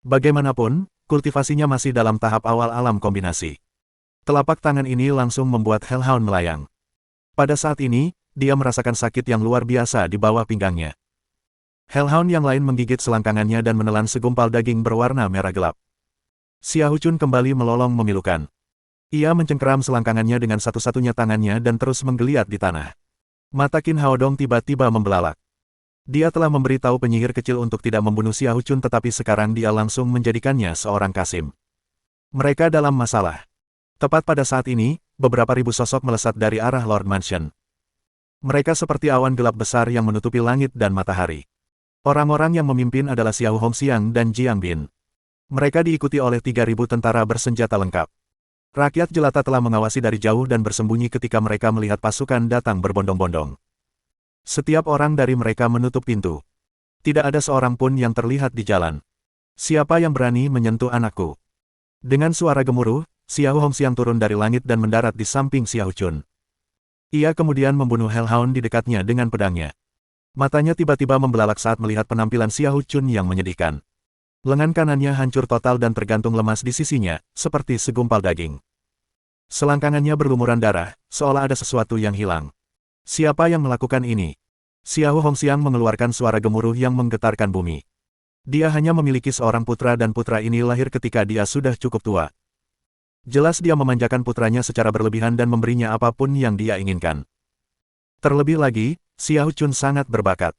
Speaker 1: Bagaimanapun, kultivasinya masih dalam tahap awal alam kombinasi. Telapak tangan ini langsung membuat Hellhound melayang. Pada saat ini, dia merasakan sakit yang luar biasa di bawah pinggangnya. Hellhound yang lain menggigit selangkangannya dan menelan segumpal daging berwarna merah gelap. Xiahou Chun kembali melolong memilukan. Ia mencengkeram selangkangannya dengan satu-satunya tangannya dan terus menggeliat di tanah. Mata Qin Haodong tiba-tiba membelalak. Dia telah memberitahu penyihir kecil untuk tidak membunuh Xiahou Chun tetapi sekarang dia langsung menjadikannya seorang kasim. Mereka dalam masalah. Tepat pada saat ini, beberapa ribu sosok melesat dari arah Lord Mansion. Mereka seperti awan gelap besar yang menutupi langit dan matahari. Orang-orang yang memimpin adalah Xiahou Hongxiang dan Jiang Bin. Mereka diikuti oleh 3.000 tentara bersenjata lengkap. Rakyat jelata telah mengawasi dari jauh dan bersembunyi ketika mereka melihat pasukan datang berbondong-bondong. Setiap orang dari mereka menutup pintu. Tidak ada seorang pun yang terlihat di jalan. Siapa yang berani menyentuh anakku? Dengan suara gemuruh, Xiahou Hongxiang turun dari langit dan mendarat di samping Xiahou Chun. Ia kemudian membunuh Hellhound di dekatnya dengan pedangnya. Matanya tiba-tiba membelalak saat melihat penampilan Xiahou Chun yang menyedihkan. Lengan kanannya hancur total dan tergantung lemas di sisinya, seperti segumpal daging. Selangkangannya berlumuran darah, seolah ada sesuatu yang hilang. Siapa yang melakukan ini? Xiahou Hongxiang mengeluarkan suara gemuruh yang menggetarkan bumi. Dia hanya memiliki seorang putra dan putra ini lahir ketika dia sudah cukup tua. Jelas dia memanjakan putranya secara berlebihan dan memberinya apapun yang dia inginkan. Terlebih lagi, Xiahou Chun sangat berbakat.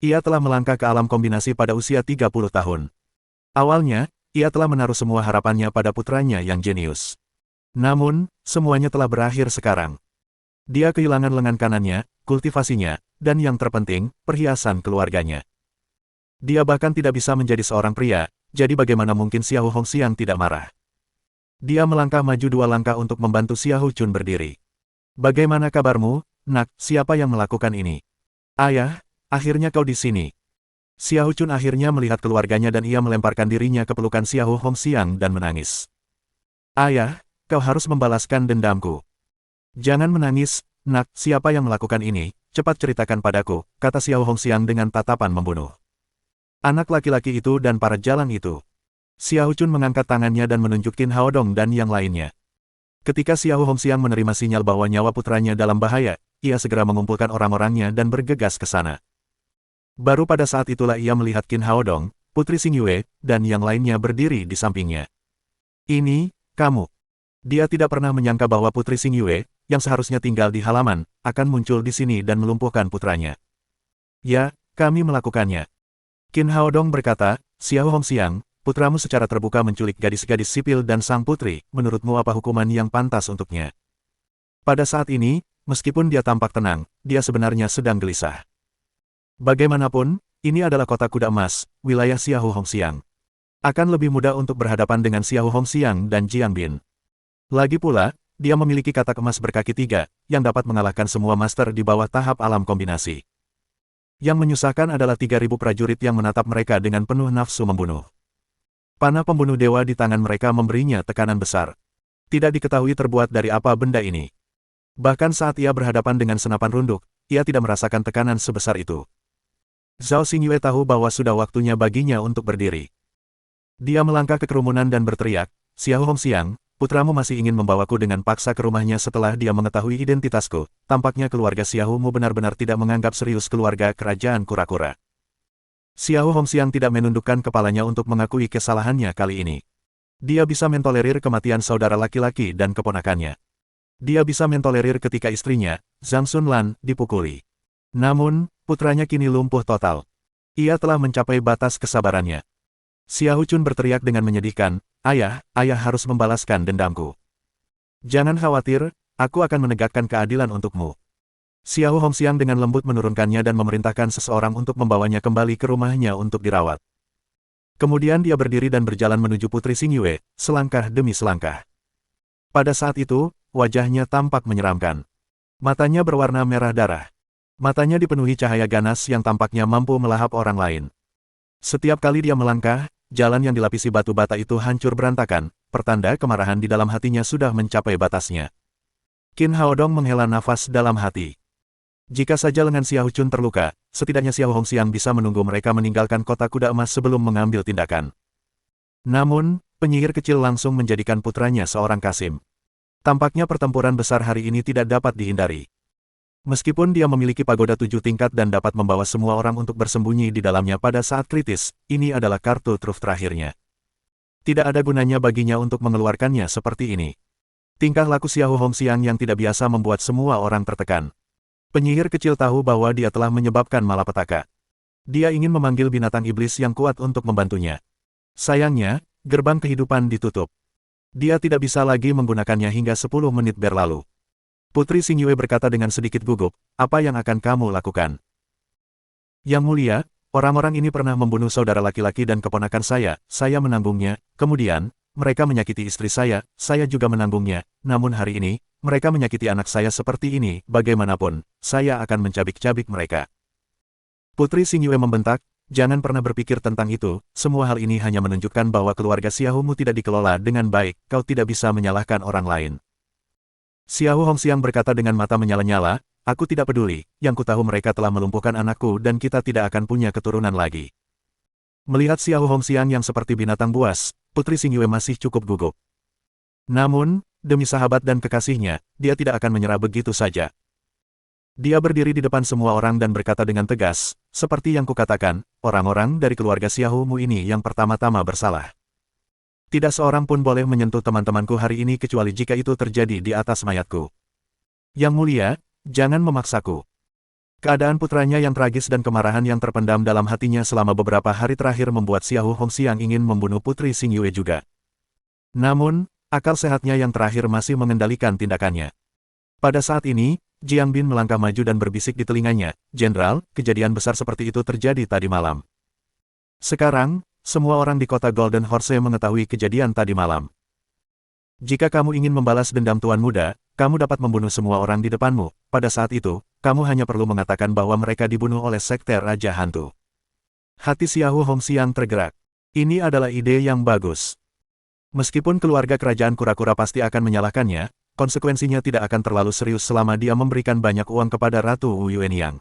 Speaker 1: Ia telah melangkah ke alam kombinasi pada usia 30 tahun. Awalnya, ia telah menaruh semua harapannya pada putranya yang jenius. Namun, semuanya telah berakhir sekarang. Dia kehilangan lengan kanannya, kultivasinya, dan yang terpenting, perhiasan keluarganya. Dia bahkan tidak bisa menjadi seorang pria, jadi bagaimana mungkin Xiao Hongxiang tidak marah? Dia melangkah maju 2 langkah untuk membantu Xiao Chun berdiri. Bagaimana kabarmu, nak, siapa yang melakukan ini? Ayah, akhirnya kau di sini. Xiao Chun akhirnya melihat keluarganya dan ia melemparkan dirinya ke pelukan Xiao Hongxiang dan menangis. Ayah, kau harus membalaskan dendamku. Jangan menangis, nak, siapa yang melakukan ini, cepat ceritakan padaku, kata Xiao Hongxiang dengan tatapan membunuh. Anak laki-laki itu dan para jalan itu. Xiao Chun mengangkat tangannya dan menunjuk Qin Haodong dan yang lainnya. Ketika Xiao Hongxiang menerima sinyal bahwa nyawa putranya dalam bahaya, ia segera mengumpulkan orang-orangnya dan bergegas ke sana. Baru pada saat itulah ia melihat Qin Haodong, Putri Xingyue, dan yang lainnya berdiri di sampingnya. Ini, kamu. Dia tidak pernah menyangka bahwa Putri Xingyue, yang seharusnya tinggal di halaman, akan muncul di sini dan melumpuhkan putranya. Ya, kami melakukannya. Qin Haodong berkata, Xiao Hongxiang, putramu secara terbuka menculik gadis-gadis sipil dan sang putri, menurutmu apa hukuman yang pantas untuknya? Pada saat ini, meskipun dia tampak tenang, dia sebenarnya sedang gelisah. Bagaimanapun, ini adalah kota kuda emas, wilayah Xiao Hongxiang. Akan lebih mudah untuk berhadapan dengan Xiao Hongxiang dan Jiang Bin. Lagi pula, dia memiliki katak emas berkaki 3, yang dapat mengalahkan semua master di bawah tahap alam kombinasi. Yang menyusahkan adalah 3.000 prajurit yang menatap mereka dengan penuh nafsu membunuh. Panah pembunuh dewa di tangan mereka memberinya tekanan besar. Tidak diketahui terbuat dari apa benda ini. Bahkan saat ia berhadapan dengan senapan runduk, ia tidak merasakan tekanan sebesar itu. Zhao Xingyue tahu bahwa sudah waktunya baginya untuk berdiri. Dia melangkah ke kerumunan dan berteriak, Xiao Hongxiang, putramu masih ingin membawaku dengan paksa ke rumahnya setelah dia mengetahui identitasku. Tampaknya keluarga Xiaomu benar-benar tidak menganggap serius keluarga kerajaan kura-kura. Xiao Hongxiang tidak menundukkan kepalanya untuk mengakui kesalahannya kali ini. Dia bisa mentolerir kematian saudara laki-laki dan keponakannya. Dia bisa mentolerir ketika istrinya, Zhang Xunlan, dipukuli. Namun, putranya kini lumpuh total. Ia telah mencapai batas kesabarannya. Xiao Chun berteriak dengan menyedihkan, ayah harus membalaskan dendamku. Jangan khawatir, aku akan menegakkan keadilan untukmu. Xiao Hongxiang dengan lembut menurunkannya dan memerintahkan seseorang untuk membawanya kembali ke rumahnya untuk dirawat. Kemudian dia berdiri dan berjalan menuju Putri Xingyue, selangkah demi selangkah. Pada saat itu, wajahnya tampak menyeramkan. Matanya berwarna merah darah. Matanya dipenuhi cahaya ganas yang tampaknya mampu melahap orang lain. Setiap kali dia melangkah, jalan yang dilapisi batu bata itu hancur berantakan, pertanda kemarahan di dalam hatinya sudah mencapai batasnya. Qin Haodong menghela nafas dalam hati. Jika saja lengan Xiao Chun terluka, setidaknya Xiao Hongxiang bisa menunggu mereka meninggalkan kota kuda emas sebelum mengambil tindakan. Namun, penyihir kecil langsung menjadikan putranya seorang kasim. Tampaknya pertempuran besar hari ini tidak dapat dihindari. Meskipun dia memiliki pagoda 7 tingkat dan dapat membawa semua orang untuk bersembunyi di dalamnya pada saat kritis, ini adalah kartu truf terakhirnya. Tidak ada gunanya baginya untuk mengeluarkannya seperti ini. Tingkah laku Xiao Hongxiang yang tidak biasa membuat semua orang tertekan. Penyihir kecil tahu bahwa dia telah menyebabkan malapetaka. Dia ingin memanggil binatang iblis yang kuat untuk membantunya. Sayangnya, gerbang kehidupan ditutup. Dia tidak bisa lagi menggunakannya hingga 10 menit berlalu. Putri Xingyue berkata dengan sedikit gugup, apa yang akan kamu lakukan? Yang mulia, orang-orang ini pernah membunuh saudara laki-laki dan keponakan saya menanggungnya, kemudian, mereka menyakiti istri saya juga menanggungnya, namun hari ini, mereka menyakiti anak saya seperti ini, bagaimanapun, saya akan mencabik-cabik mereka. Putri Xingyue membentak, jangan pernah berpikir tentang itu, semua hal ini hanya menunjukkan bahwa keluarga Xiaomu tidak dikelola dengan baik, kau tidak bisa menyalahkan orang lain. Xiao Hongxiang berkata dengan mata menyala-nyala, aku tidak peduli, yang kutahu mereka telah melumpuhkan anakku dan kita tidak akan punya keturunan lagi. Melihat Xiao Hongxiang yang seperti binatang buas, Putri Xingyue masih cukup gugup. Namun, demi sahabat dan kekasihnya, dia tidak akan menyerah begitu saja. Dia berdiri di depan semua orang dan berkata dengan tegas, seperti yang kukatakan, orang-orang dari keluarga Xiaomu ini yang pertama-tama bersalah. Tidak seorang pun boleh menyentuh teman-temanku hari ini kecuali jika itu terjadi di atas mayatku. Yang mulia, jangan memaksaku. Keadaan putranya yang tragis dan kemarahan yang terpendam dalam hatinya selama beberapa hari terakhir membuat Xiao Hongxiang ingin membunuh Putri Xingyue juga. Namun, akal sehatnya yang terakhir masih mengendalikan tindakannya. Pada saat ini, Jiang Bin melangkah maju dan berbisik di telinganya, "Jenderal, kejadian besar seperti itu terjadi tadi malam." Sekarang, semua orang di kota Golden Horse mengetahui kejadian tadi malam. Jika kamu ingin membalas dendam Tuan Muda, kamu dapat membunuh semua orang di depanmu. Pada saat itu, kamu hanya perlu mengatakan bahwa mereka dibunuh oleh Sekte Raja Hantu. Hati Xiahou Hongxiang tergerak. Ini adalah ide yang bagus. Meskipun keluarga kerajaan kura-kura pasti akan menyalahkannya, konsekuensinya tidak akan terlalu serius selama dia memberikan banyak uang kepada Ratu Wu Yuanyang.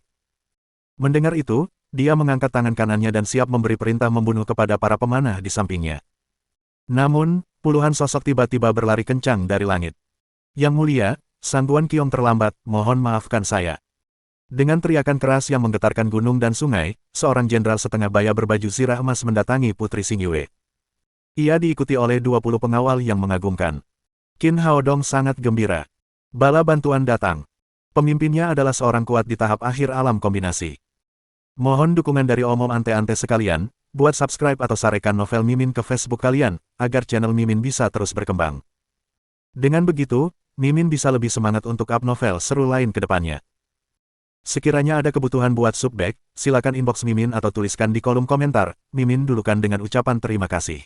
Speaker 1: Mendengar itu, dia mengangkat tangan kanannya dan siap memberi perintah membunuh kepada para pemanah di sampingnya. Namun, puluhan sosok tiba-tiba berlari kencang dari langit. "Yang mulia, Sang Tuan Qiong terlambat, mohon maafkan saya." Dengan teriakan keras yang menggetarkan gunung dan sungai, seorang jenderal setengah baya berbaju zirah emas mendatangi Putri Xingyue. Ia diikuti oleh 20 pengawal yang mengagumkan. Qin Haodong sangat gembira. Bala bantuan datang. Pemimpinnya adalah seorang kuat di tahap akhir alam kombinasi. Mohon dukungan dari omom ante-ante sekalian, buat subscribe atau sarekan novel Mimin ke Facebook kalian, agar channel Mimin bisa terus berkembang. Dengan begitu, Mimin bisa lebih semangat untuk up novel seru lain ke depannya. Sekiranya ada kebutuhan buat subback, silakan inbox Mimin atau tuliskan di kolom komentar. Mimin dulukan dengan ucapan terima kasih.